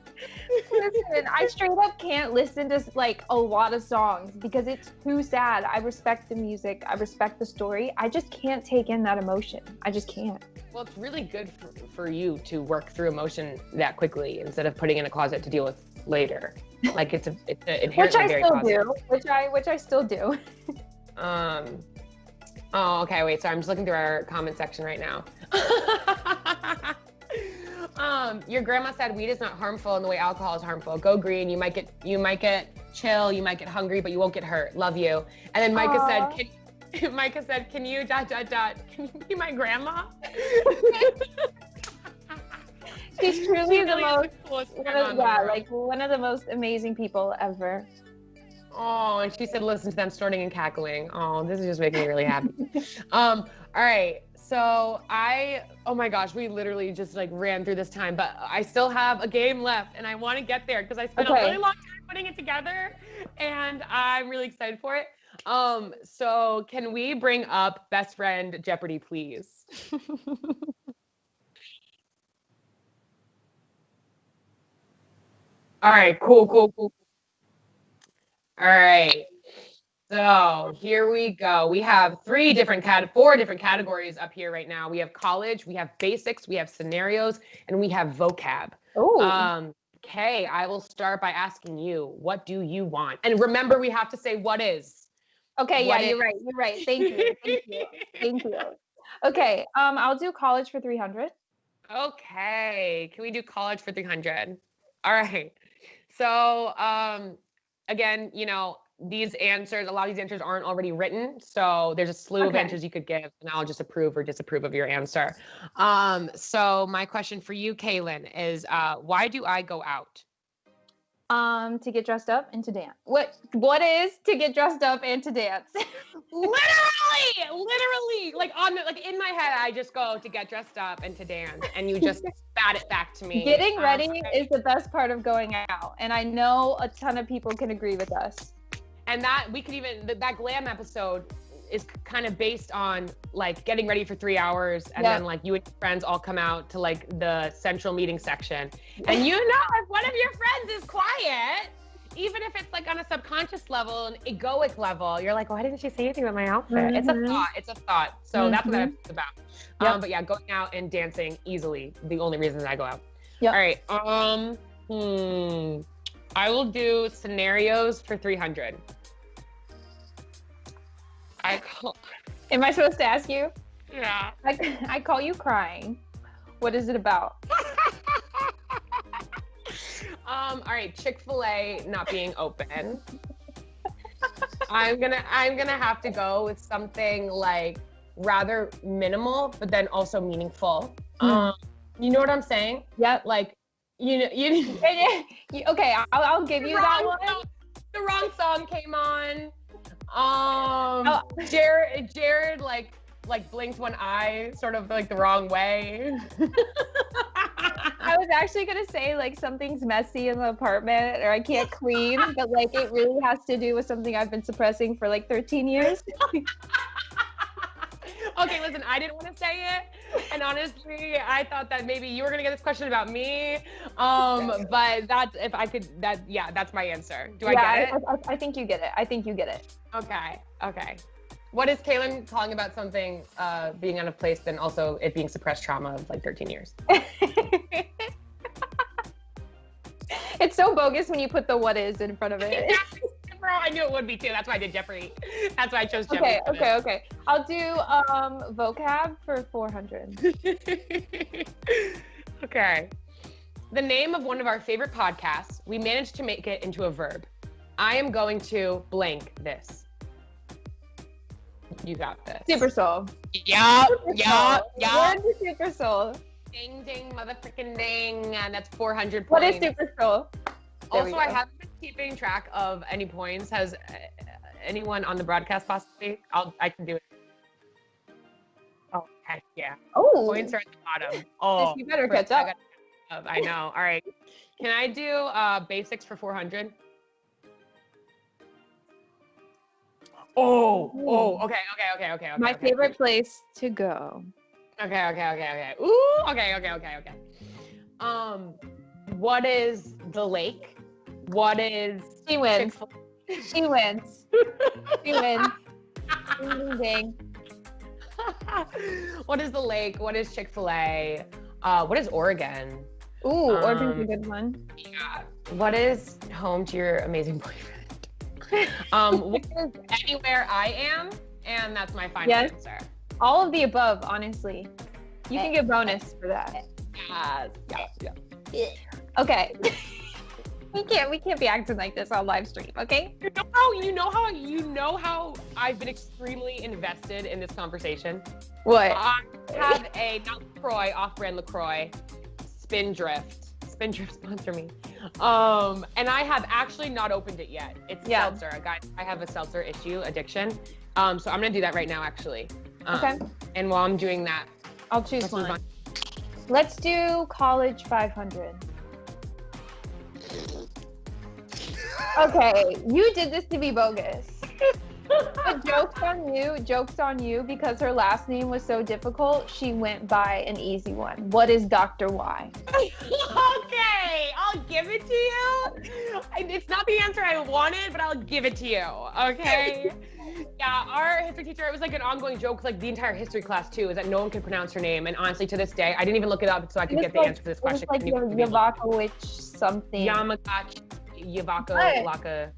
I straight up can't listen to like a lot of songs because it's too sad. I respect the music, I respect the story. I just can't take in that emotion. I just can't. Well, it's really good for you to work through emotion that quickly instead of putting in a closet to deal with later. Like it's inherently very positive. Which I still do. Oh, okay. Wait. Sorry, I'm just looking through our comment section right now. Your grandma said weed is not harmful in the way alcohol is harmful. Go green. You might get chill. You might get hungry, but you won't get hurt. Love you. And then Micah said, can you ... Can you be my grandma? She's truly the most one of the most amazing people ever. Oh, and she said, listen to them snorting and cackling. Oh, this is just making me really happy. All right. So oh my gosh, we literally just like ran through this time, but I still have a game left and I want to get there because I spent a really long time putting it together and I'm really excited for it. So can we bring up Best Friend Jeopardy, please? All right, cool. All right. So here we go. We have four different categories up here right now. We have college, we have basics, we have scenarios, and we have vocab. Okay, I will start by asking you, what do you want? And remember, we have to say what is. Okay, you're right. Thank you. Okay, I'll do college for 300. Okay, can we do college for 300? All right. So, again, you know, a lot of these answers aren't already written. So there's a slew of answers you could give and I'll just approve or disapprove of your answer. So my question for you, Kaylin, is why do I go out? To get dressed up and to dance. What is to get dressed up and to dance? literally, like in my head, I just go to get dressed up and to dance, and you just spat it back to me. Getting ready is the best part of going out, and I know a ton of people can agree with us. And that that glam episode is kind of based on like getting ready for 3 hours and then like you and your friends all come out to like the central meeting section. And you know, if one of your friends is quiet, even if it's like on a subconscious level, an egoic level, you're like, why didn't she say anything about my outfit? It's a thought. So that's what it's about. But yeah, going out and dancing easily, the only reason that I go out. All right. I will do scenarios for 300. Am I supposed to ask you? Yeah. I call you crying. What is it about? All right, Chick-fil-A not being open. I'm gonna have to go with something like rather minimal, but then also meaningful. You know what I'm saying? Yep. Like, you okay, I'll give you that one. The wrong song came on. Jared like blinked one eye sort of like the wrong way. I was actually gonna say like something's messy in the apartment or I can't clean, but like it really has to do with something I've been suppressing for like 13 years. Okay, listen, I didn't want to say it, and honestly, I thought that maybe you were gonna get this question about me. But that's if I could. That's my answer. Do I get it? I think you get it. I think you get it. Okay. What is Kaylin calling about something being out of place, then also it being suppressed trauma of like 13 years? It's so bogus when you put the what is in front of it. Bro, I knew it would be too. That's why I did Jeopardy. That's why I chose Jeopardy. Okay. I'll do vocab for 400. Okay. The name of one of our favorite podcasts, we managed to make it into a verb. I am going to blank this. You got this. Super Soul. Yeah. Word to Super Soul. Ding, ding, motherfucking ding. And that's 400 points. What is Super Soul? Also, I haven't been keeping track of any points. Has anyone on the broadcast possibly? I can do it. Oh, heck yeah. Oh. Points are at the bottom. Oh, you better catch up. I know. All right. Can I do basics for 400? Okay. My favorite place to go. Okay. Ooh, okay. What is the lake? What is She wins. She wins. Ding. What is the lake? What is Chick-fil-A? What is Oregon? Ooh, Oregon's a good one. Yeah. What is home to your amazing boyfriend? What is anywhere I am? And that's my final answer. All of the above, honestly. You can get bonus for that. Yeah. Okay. We can't be acting like this on live stream, okay? You know how I've been extremely invested in this conversation. What? I have a not LaCroix, off-brand LaCroix, Spindrift sponsor me. And I have actually not opened it yet. It's seltzer, guys. I have a seltzer issue addiction. So I'm gonna do that right now, actually. Okay. And while I'm doing that, I'll choose one. Let's do college 500. Okay, you did this to be bogus. But joke's on you, because her last name was so difficult, she went by an easy one. What is Dr. Y? Okay, I'll give it to you. It's not the answer I wanted, but I'll give it to you, okay? Yeah, our history teacher, it was like an ongoing joke, like the entire history class too, is that no one could pronounce her name. And honestly, to this day, I didn't even look it up so I could get the answer to this question. It was like Yavakovich something. Yamagachi, Yavako, Laka.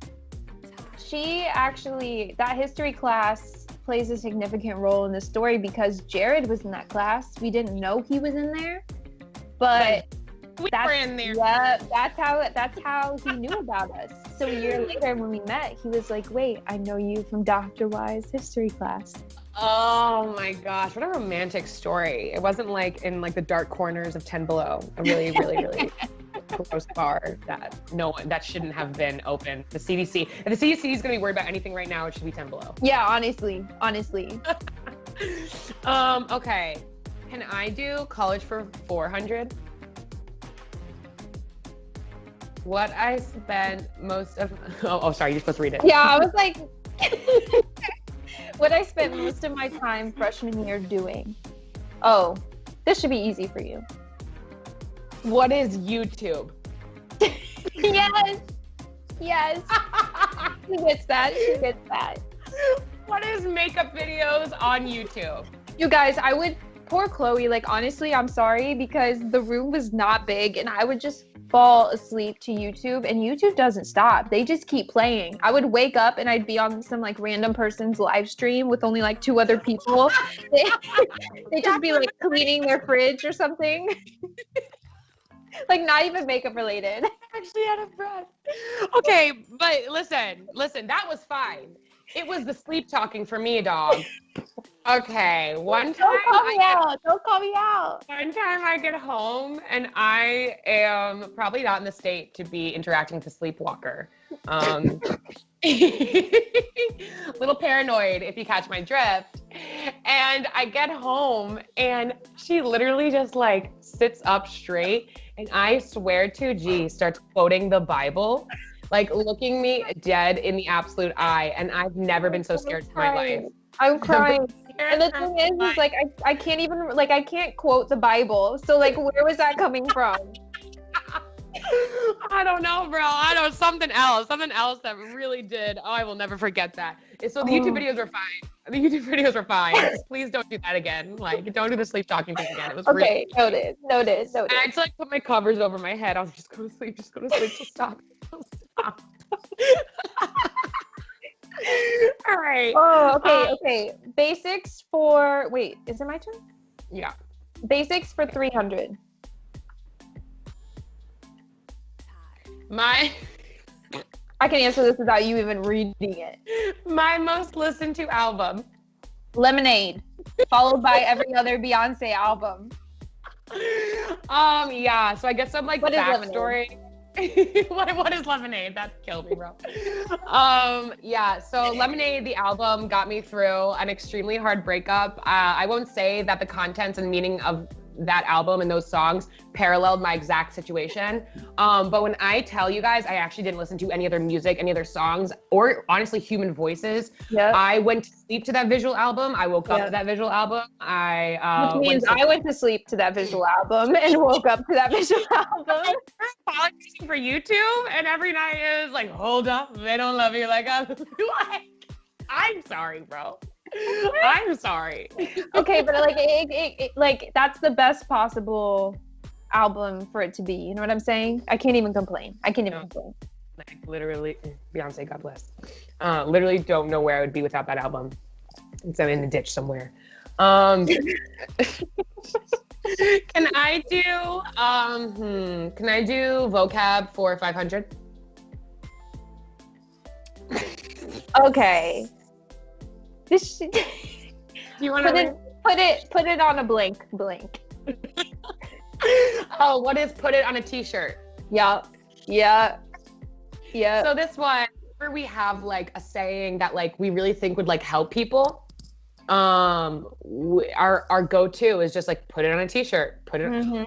She actually, that history class plays a significant role in the story because Jared was in that class. We didn't know he was in there, but we were in there. Yeah, that's how he knew about us. So a year later when we met, he was like, wait, I know you from Dr. Y's history class. Oh my gosh, what a romantic story. It wasn't like in like the dark corners of 10 Below, a really gross bar that shouldn't have been open. The CDC, if the CDC is gonna be worried about anything right now, it should be 10 Below. Yeah, honestly. Okay, can I do college for 400? What I spent most of, sorry, you're supposed to read it. Yeah, I was like, what I spent most of my time freshman year doing. Oh, this should be easy for you. What is YouTube? Yes. She gets that. What is makeup videos on YouTube? You guys, poor Chloe, like honestly, I'm sorry because the room was not big and I would just fall asleep to YouTube, and YouTube doesn't stop. They just keep playing. I would wake up and I'd be on some like random person's live stream with only like 2 other people. They just be like cleaning their fridge or something. Like not even makeup related. Actually out of breath. Okay, but listen, that was fine. It was the sleep talking for me, dog. Okay, one time Don't call me out. One time I get home and I am probably not in the state to be interacting with a sleepwalker. Little paranoid, if you catch my drift. And I get home and she literally just like sits up straight, and I swear to G, starts quoting the Bible, like looking me dead in the absolute eye. And I've never been so scared in my life. I'm crying. And the thing is like I can't even like I can't quote the Bible. So like where was that coming from? I don't know, bro. I know something else that really did. Oh, I will never forget that. So the YouTube videos were fine. The YouTube videos were fine. Please don't do that again. Like, don't do the sleep talking thing again. It was okay. Really Noted. And I had to like put my covers over my head. I was just go to sleep. Just stop. Stop. All right. Oh, okay. Basics for wait, is it my turn? Yeah. Basics for 300. I can answer this without you even reading it. My most listened to album. Lemonade, followed by every other Beyonce album. Yeah. So I guess some like backstory. What is Lemonade? That killed me, bro. Yeah. So Lemonade, the album, got me through an extremely hard breakup. I won't say that the contents and meaning of that album and those songs paralleled my exact situation. But when I tell you guys, I actually didn't listen to any other music, any other songs, or honestly human voices. Yep. I went to sleep to that visual album. I woke up to that visual album. Which means I went to sleep to that visual album and woke up to that visual album. Apologizing for YouTube, and every night is like, hold up, they don't love you like I do. I'm sorry, bro. I'm sorry. Okay, but like like that's the best possible album for it to be. You know what I'm saying? I can't even complain. Like literally, Beyonce, God bless. Literally don't know where I would be without that album. It's in the ditch somewhere. Can I do vocab for 500? Okay. Do you want to put it on a blank? Oh, what is put it on a t-shirt? Yeah. So this one, where we have like a saying that like we really think would like help people. Our go-to is just like put it on a t-shirt. Put it. Mm-hmm.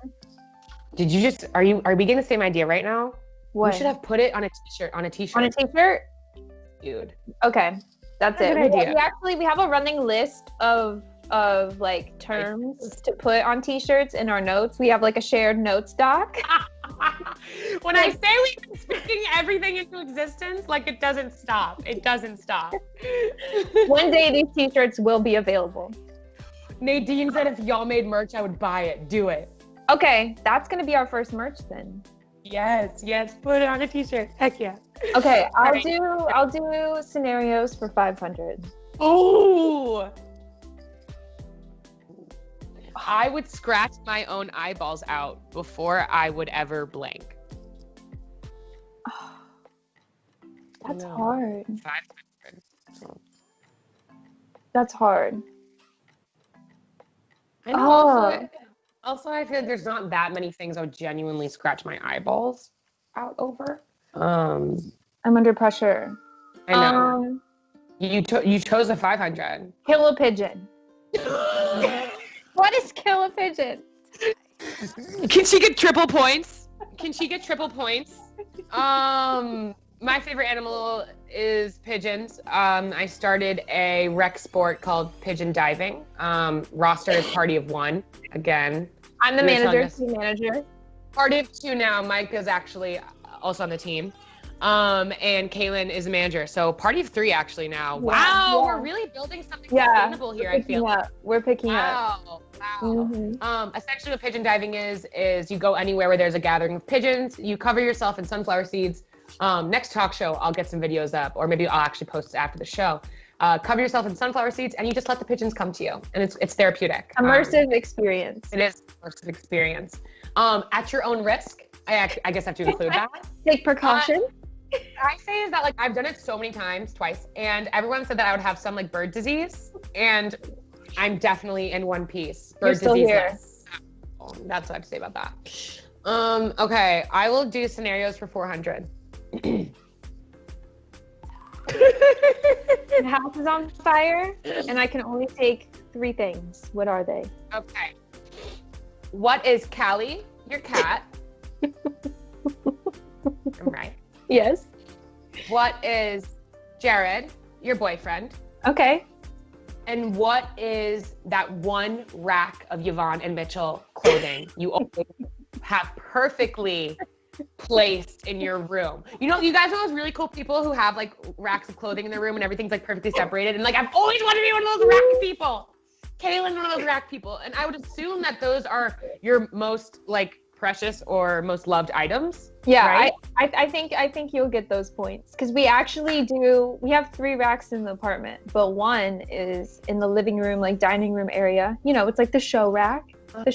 Did you just are we getting the same idea right now? What? We should have put it on a t-shirt. On a t-shirt. On a t-shirt. Dude. Okay. That's it. We have a running list of like terms to put on t-shirts in our notes. We have like a shared notes doc. When I say we've been speaking everything into existence, like it doesn't stop. One day these t-shirts will be available. Nadine said if y'all made merch, I would buy it. Do it. Okay, that's gonna be our first merch then. Yes, put it on a t-shirt. Heck yeah. Okay, I'll do scenarios for 500. Oh. I would scratch my own eyeballs out before I would ever blink. That's hard. 500. That's hard. I know. Also, I feel like there's not that many things I would genuinely scratch my eyeballs out over. I'm under pressure. I know. You chose a 500. Kill a pigeon. What is kill a pigeon? Can she get triple points? My favorite animal is pigeons. I started a rec sport called pigeon diving. Roster is party of 1. Again, I'm the team manager. Party of 2 now. Mike is actually also on the team. And Kaylin is a manager. So party of 3 actually now. Yeah. Wow, Yeah. we're really building something sustainable here, I feel. We're picking up. Wow. Essentially what pigeon diving is you go anywhere where there's a gathering of pigeons, you cover yourself in sunflower seeds. Next talk show, I'll get some videos up, or maybe I'll actually post it after the show. Cover yourself in sunflower seeds and you just let the pigeons come to you, and it's therapeutic. Immersive experience. It is immersive experience. At your own risk. I guess I have to include that. Take precaution. I say is that like I've done it so many times, twice, and everyone said that I would have some like bird disease, and I'm definitely in one piece. Bird You're still disease. here. That's what I have to say about that. Okay, I will do scenarios for 400. The house is on fire, and I can only take 3 things. What are they? Okay. What is Callie, your cat? Right. Yes. What is Jared, your boyfriend? Okay. And what is that one rack of Yvonne and Mitchell clothing you always have perfectly placed in your room? You know, you guys are those really cool people who have like racks of clothing in their room and everything's like perfectly separated. And like, I've always wanted to be one of those rack people. Kaylin's one of those rack people. And I would assume that those are your most like precious or most loved items. Yeah, right? I think you'll get those points, because we actually we have 3 racks in the apartment, but one is in the living room, like dining room area. You know, it's like the show rack, the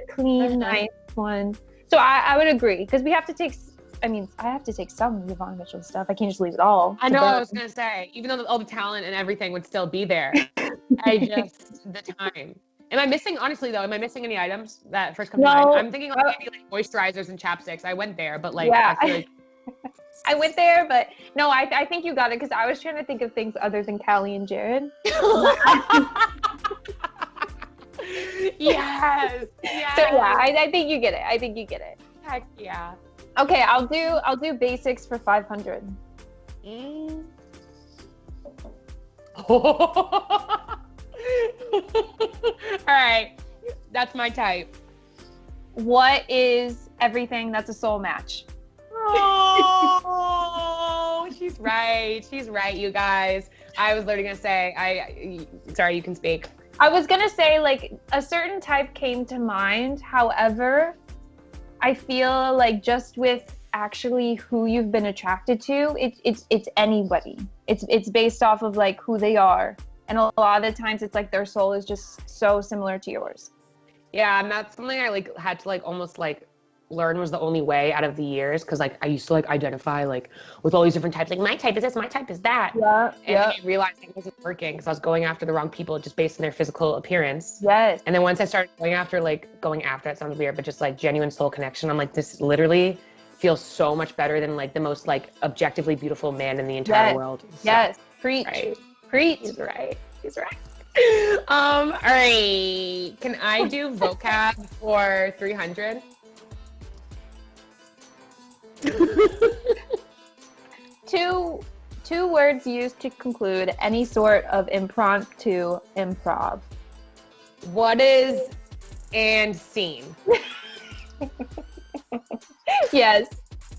clean, nice one. So I would agree, because we have to take. I mean, I have to take some Yvonne Mitchell stuff. I can't just leave it all. I know. I was gonna say, even though all the talent and everything would still be there, the time. Am I missing, honestly though, am I missing any items that first come to mind? I'm thinking like maybe like moisturizers and chapsticks. I went there, but like, yeah. I feel like... I went there, but no, I think you got it, because I was trying to think of things other than Callie and Jared. Yes. So yeah, I think you get it. Heck yeah. Okay, I'll do basics for 500. All right, that's my type. What is everything that's a soul match? Oh, she's right, you guys. I was literally gonna say, sorry, you can speak. I was gonna say like a certain type came to mind. However, I feel like just with actually who you've been attracted to, it's anybody. It's based off of like who they are. And a lot of the times it's like their soul is just so similar to yours. Yeah, and that's something I like had to like almost like learn was the only way out of the years, because like I used to like identify like with all these different types, like my type is this, my type is that. Yeah. And I realized it wasn't working because I was going after the wrong people just based on their physical appearance. Yes. And then once I started going after, it sounds weird, but just like genuine soul connection, I'm like, this literally feels so much better than like the most like objectively beautiful man in the entire world. So, yes. Preach. Right. Preach. He's right. All right. Can I do vocab for 300? Two words used to conclude any sort of impromptu improv. What is and scene? Yes.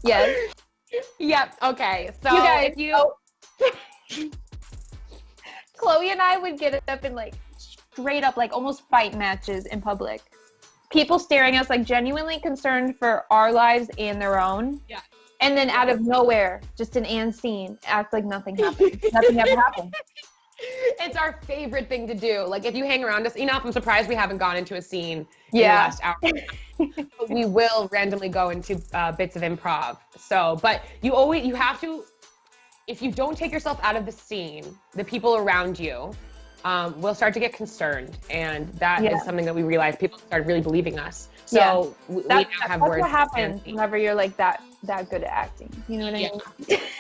Yep. Okay. So you guys, Chloe and I would get up in like straight up like almost fight matches in public. People staring at us like genuinely concerned for our lives and their own. Yeah. And then out of nowhere, just an and scene, act like nothing happened. Nothing ever happened. It's our favorite thing to do. Like if you hang around us enough, I'm surprised we haven't gone into a scene in the last hour. But we will randomly go into bits of improv. So, but you have to, if you don't take yourself out of the scene, the people around you will start to get concerned. And that is something that we realized people started really believing us. So we now have words. That's what happens whenever you're like that good at acting. You know what I mean?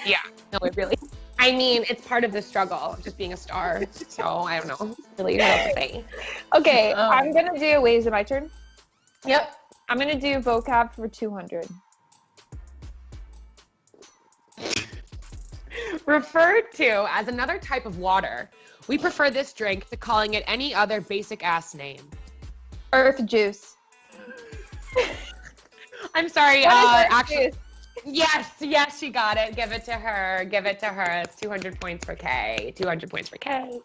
Yeah. No, it really. I mean, it's part of the struggle, just being a star. So I don't know. Really hard to say. Okay, I'm gonna do. Wait, is it my turn? Yep. I'm gonna do vocab for 200. Referred to as another type of water, we prefer this drink to calling it any other basic ass name. Earth juice. I'm sorry. What is earth juice? Yes, she got it. Give it to her. It's 200 points for Kay. 200 points for Kay.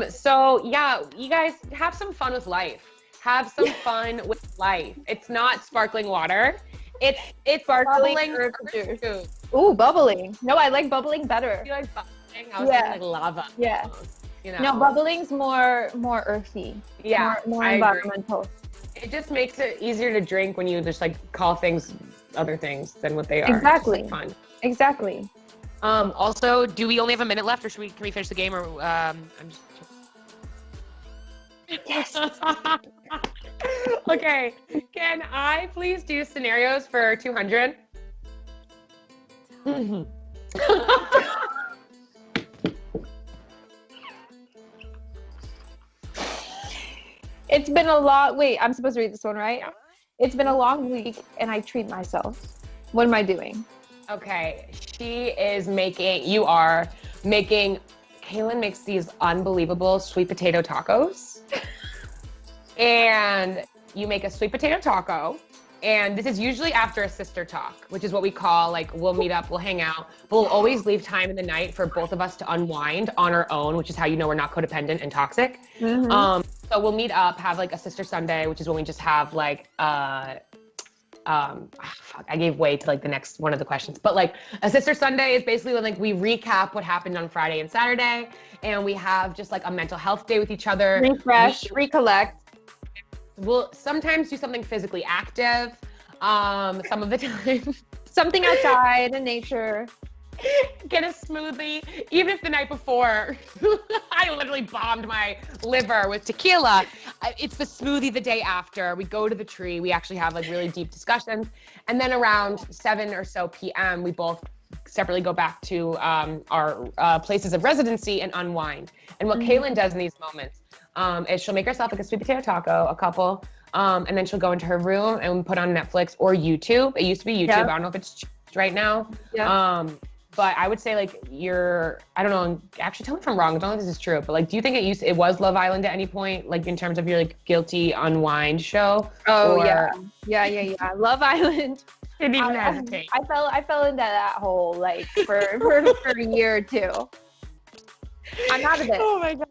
So yeah, you guys have some fun with life. Have some fun with life. It's not sparkling water. It's Sparkling bubbling juice. Ooh, bubbling. No, I like bubbling better. You like bubbling? I was thinking like lava. Yeah. Almost, you know? No, bubbling's more earthy. Yeah, More I environmental. Agree. It just makes it easier to drink when you just like call things other things than what they are. Exactly. It's just, like, fun. Exactly. Also, do we only have a minute left, or can we finish the game? Or I'm just. Yes. Okay. Can I please do scenarios for 200? It's been a long. Wait, I'm supposed to read this one, right? It's been a long week, and I treat myself. What am I doing? Okay, you are making, Kaylin makes these unbelievable sweet potato tacos. And you make a sweet potato taco. And this is usually after a sister talk, which is what we call, like, we'll meet up, we'll hang out, but we'll always leave time in the night for both of us to unwind on our own, which is how you know we're not codependent and toxic. Mm-hmm. So we'll meet up, have like a sister Sunday, which is when we just have like, I gave way to like the next one of the questions, but like a sister Sunday is basically when like we recap what happened on Friday and Saturday, and we have just like a mental health day with each other. Refresh, recollect. We'll sometimes do something physically active, some of the time. Something outside in nature. Get a smoothie, even if the night before I literally bombed my liver with tequila. It's the smoothie the day after. We go to the tree. We actually have like really deep discussions. And then around 7 or so p.m., we both separately go back to our places of residency and unwind. And what Kaylin does in these moments is she'll make herself like a sweet potato taco, a couple, and then she'll go into her room and put on Netflix or YouTube. It used to be YouTube. Yep. I don't know if it's changed right now. Yep. But I would say like I don't know, actually tell me if I'm wrong. I don't know if this is true, but like, do you think it was Love Island at any point? Like in terms of your like guilty unwind show? Oh, yeah. Love Island. Didn't even hesitate. I fell into that hole like for a year or two. I'm out of it. Oh my God.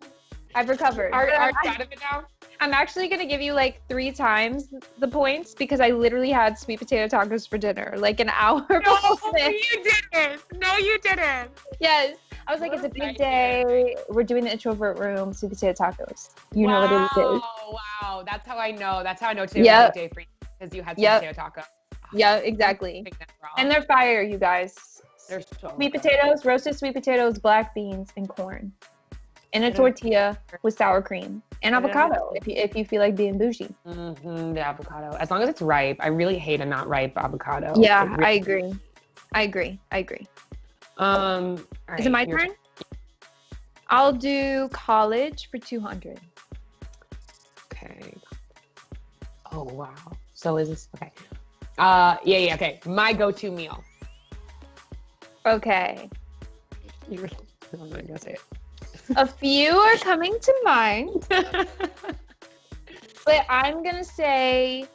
I've recovered. Are you out of it now? I'm actually going to give you like 3 times the points because I literally had sweet potato tacos for dinner, like an hour before this. No, you didn't. Yes. I was like, it's a big day. We're doing the introvert room, sweet potato tacos. You know what it is. Wow. That's how I know. Today was a big day for you because you had sweet potato taco. Yeah, exactly. And they're fire, you guys. They're so sweet potatoes, roasted sweet potatoes, black beans, and corn. And a tortilla with sour cream and avocado if you feel like being bougie. The avocado, as long as it's ripe. I really hate a not ripe avocado. Yeah, really... I agree. All right, is it my turn? I'll do college for 200. Okay. Oh wow. So is this okay? Yeah. Okay. My go-to meal. Okay. I'm not gonna say it. A few are coming to mind, but I'm gonna say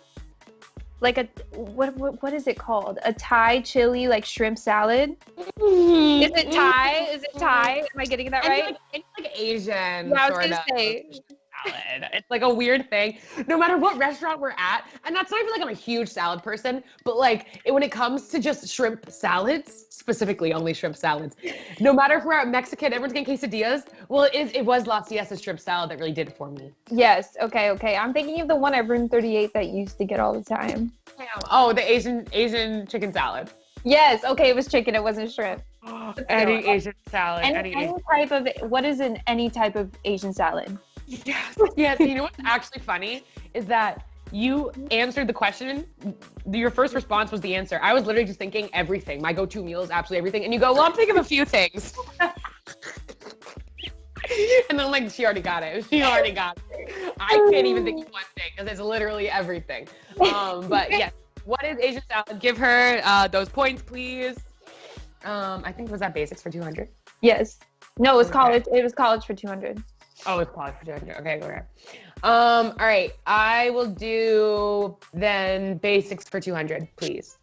like what is it called? A Thai chili like shrimp salad. Is it Thai? Am I getting that right? It's like Asian. Yeah, I was gonna say. Salad. It's like a weird thing. No matter what restaurant we're at, and that's not even like I'm a huge salad person, but like when it comes to just shrimp salads, specifically only shrimp salads, no matter if we're at Mexican, everyone's getting quesadillas. Well, it was La Siesta shrimp salad that really did it for me. Yes. Okay. I'm thinking of the one at Room 38 that you used to get all the time. Oh, the Asian chicken salad. Yes. Okay. It was chicken. It wasn't shrimp. Any Asian salad. Any type of what is in any type of Asian salad? Yes. You know what's actually funny is that you answered the question. Your first response was the answer. I was literally just thinking everything. My go-to meal is absolutely everything. And you go, well, I'm thinking of a few things. And then I'm like, she already got it. I can't even think of one thing because it's literally everything. But yes, what is Asian salad? Give her those points, please. I think, was that basics for 200? Yes. No, it was college. It was college for 200. Oh, it's college for 200. Okay. All right. I will do then basics for 200, please.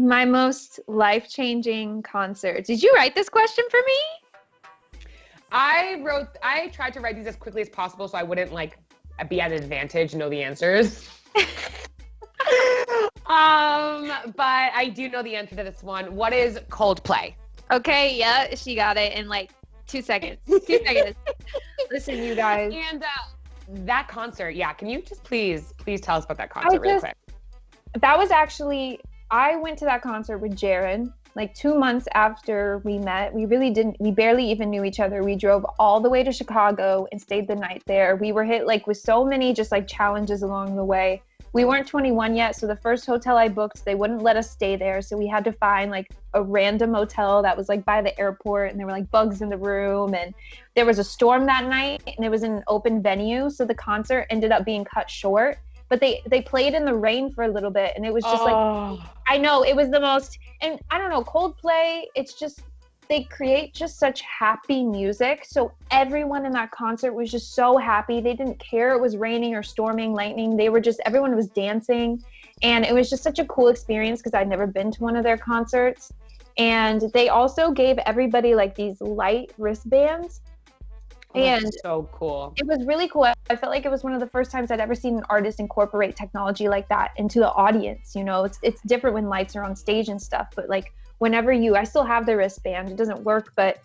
My most life-changing concert. Did you write this question for me? I tried to write these as quickly as possible so I wouldn't like be at an advantage, know the answers. But I do know the answer to this one. What is Coldplay? Okay, yeah, she got it in like 2 seconds. 2 seconds. Listen, you guys. And that concert, yeah, can you just please tell us about that concert really quick? That was actually, I went to that concert with Jared like 2 months after we met. We barely even knew each other. We drove all the way to Chicago and stayed the night there. We were hit like with so many just like challenges along the way. We weren't 21 yet, so the first hotel I booked, they wouldn't let us stay there. So we had to find like a random hotel that was like by the airport, and there were like bugs in the room, and there was a storm that night, and it was in an open venue. So the concert ended up being cut short, but they played in the rain for a little bit, and it was just like, I know, it was the most, and I don't know, Coldplay, it's just, they create just such happy music. So everyone in that concert was just so happy. They didn't care it was raining or storming, lightning. They were just, everyone was dancing. And it was just such a cool experience because I'd never been to one of their concerts. And they also gave everybody like these light wristbands. And so cool. It was really cool. I felt like it was one of the first times I'd ever seen an artist incorporate technology like that into the audience. You know, it's different when lights are on stage and stuff, but like, whenever I still have the wristband, it doesn't work, but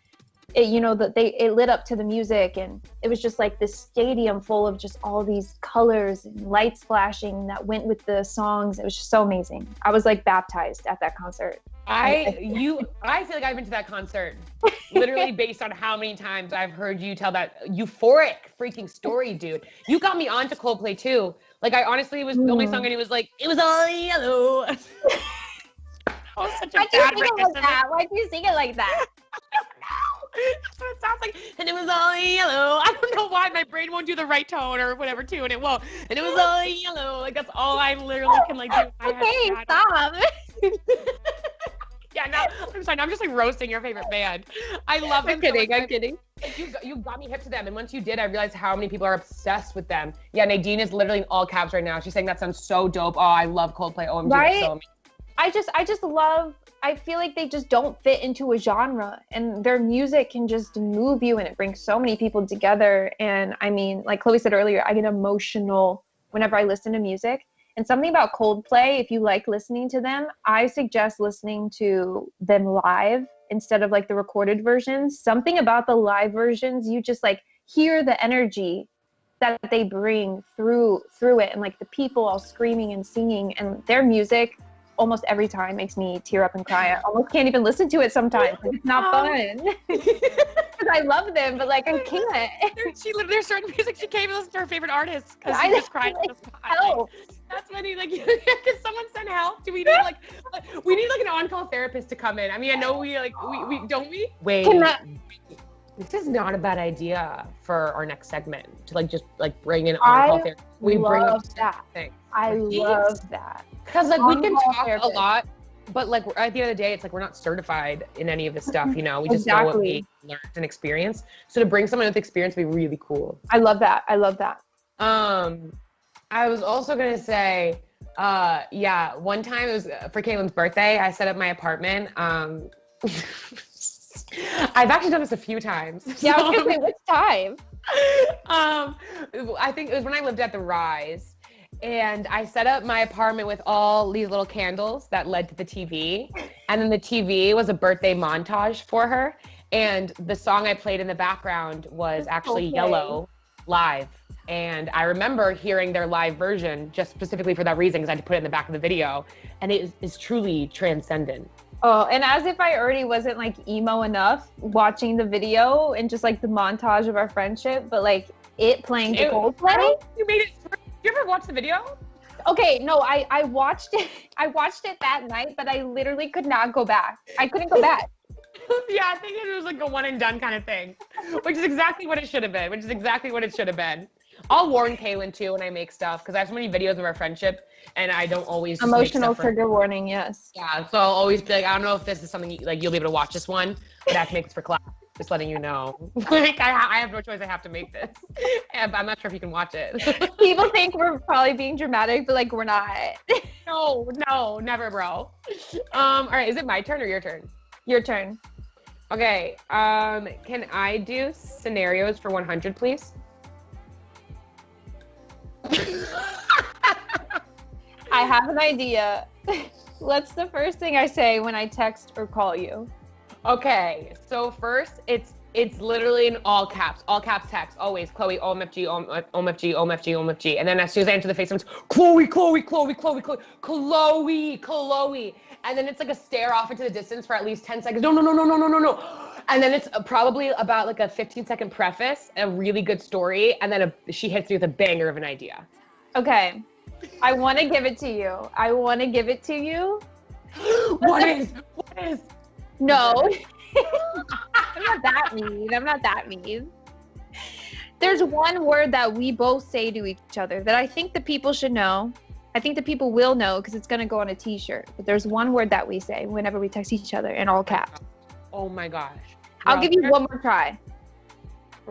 it, you know, it lit up to the music, and it was just like this stadium full of just all these colors and lights flashing that went with the songs. It was just so amazing. I was like baptized at that concert. I feel like I've been to that concert literally based on how many times I've heard you tell that euphoric freaking story, dude. You got me onto Coldplay too. Like I honestly was the only song, and it was like, it was all yellow. Oh, such a bad rendition. Why'd you sing it like that? I don't know. That's what it sounds like. And it was all yellow. I don't know why my brain won't do the right tone or whatever too, and it won't. And it was all yellow. Like that's all I literally can like do. Okay, stop. Yeah, no, I'm sorry. I'm just like roasting your favorite band. I love them. I'm kidding. You got me hip to them, and once you did, I realized how many people are obsessed with them. Yeah, Nadine is literally in all caps right now. She's saying that sounds so dope. Oh, I love Coldplay. OMG, right? That's so amazing. I just love, I feel like they just don't fit into a genre, and their music can just move you, and it brings so many people together. And I mean, like Chloe said earlier, I get emotional whenever I listen to music. And something about Coldplay, if you like listening to them, I suggest listening to them live instead of like the recorded versions. Something about the live versions, you just like hear the energy that they bring through it, and like the people all screaming and singing, and their music almost every time makes me tear up and cry. I almost can't even listen to it sometimes. It's not fun. Because I love them, but like I can't. There's certain music she can't even listen to her favorite artists because she just cried on the spot. Help. That's funny. Like, can someone send help? Do we need like an on-call therapist to come in? I mean, I know we don't we? Wait. This is not a bad idea for our next segment to like just like bring in on-call therapy. We bring up that. I love that. Because like we can talk a lot, but like at the end of the day, it's like we're not certified in any of this stuff. You know, we just know what we learned and experienced. So to bring someone with experience would be really cool. I love that. I was also gonna say, one time it was for Caitlin's birthday. I set up my apartment. I've actually done this a few times. Yeah, I was gonna say, which time? I think it was when I lived at the Rise. And I set up my apartment with all these little candles that led to the TV. And then the TV was a birthday montage for her. And the song I played in the background was actually Yellow live. And I remember hearing their live version just specifically for that reason, because I had to put it in the back of the video. And it is truly transcendent. Oh, and as if I already wasn't like emo enough watching the video and just like the montage of our friendship, but like it playing to Coldplay. You made it through. You ever watch the video? Okay, no, I watched it. I watched it that night, but I literally could not go back. I couldn't go back. Yeah, I think it was like a one and done kind of thing, which is exactly what it should have been. I'll warn Kaylin too when I make stuff, because I have so many videos of our friendship, and I don't always just emotional trigger warning. Yes. Yeah, so I'll always be like, I don't know if this is something you'll be able to watch this one, but I have to make this for class. Just letting you know. Like, I have no choice. I have to make this. And I'm not sure if you can watch it. People think we're probably being dramatic, but like we're not. No, never, bro. All right, is it my turn or your turn? Your turn. Okay. Can I do scenarios for 100, please? I have an idea. What's the first thing I say when I text or call you? Okay, so first, it's literally in all caps text, always, Chloe, OMFG, OMFG, OMFG, OMFG. And then as soon as I enter the FaceTime, it's Chloe. And then it's like a stare off into the distance for at least 10 seconds. No. And then it's probably about like a 15-second preface, a really good story, and then she hits me with a banger of an idea. Okay, I want to give it to you. What is? No. I'm not that mean. There's one word that we both say to each other that I think the people should know. I think the people will know because it's going to go on a t-shirt. But there's one word that we say whenever we text each other in all caps. Oh my gosh. I'll give you one more try.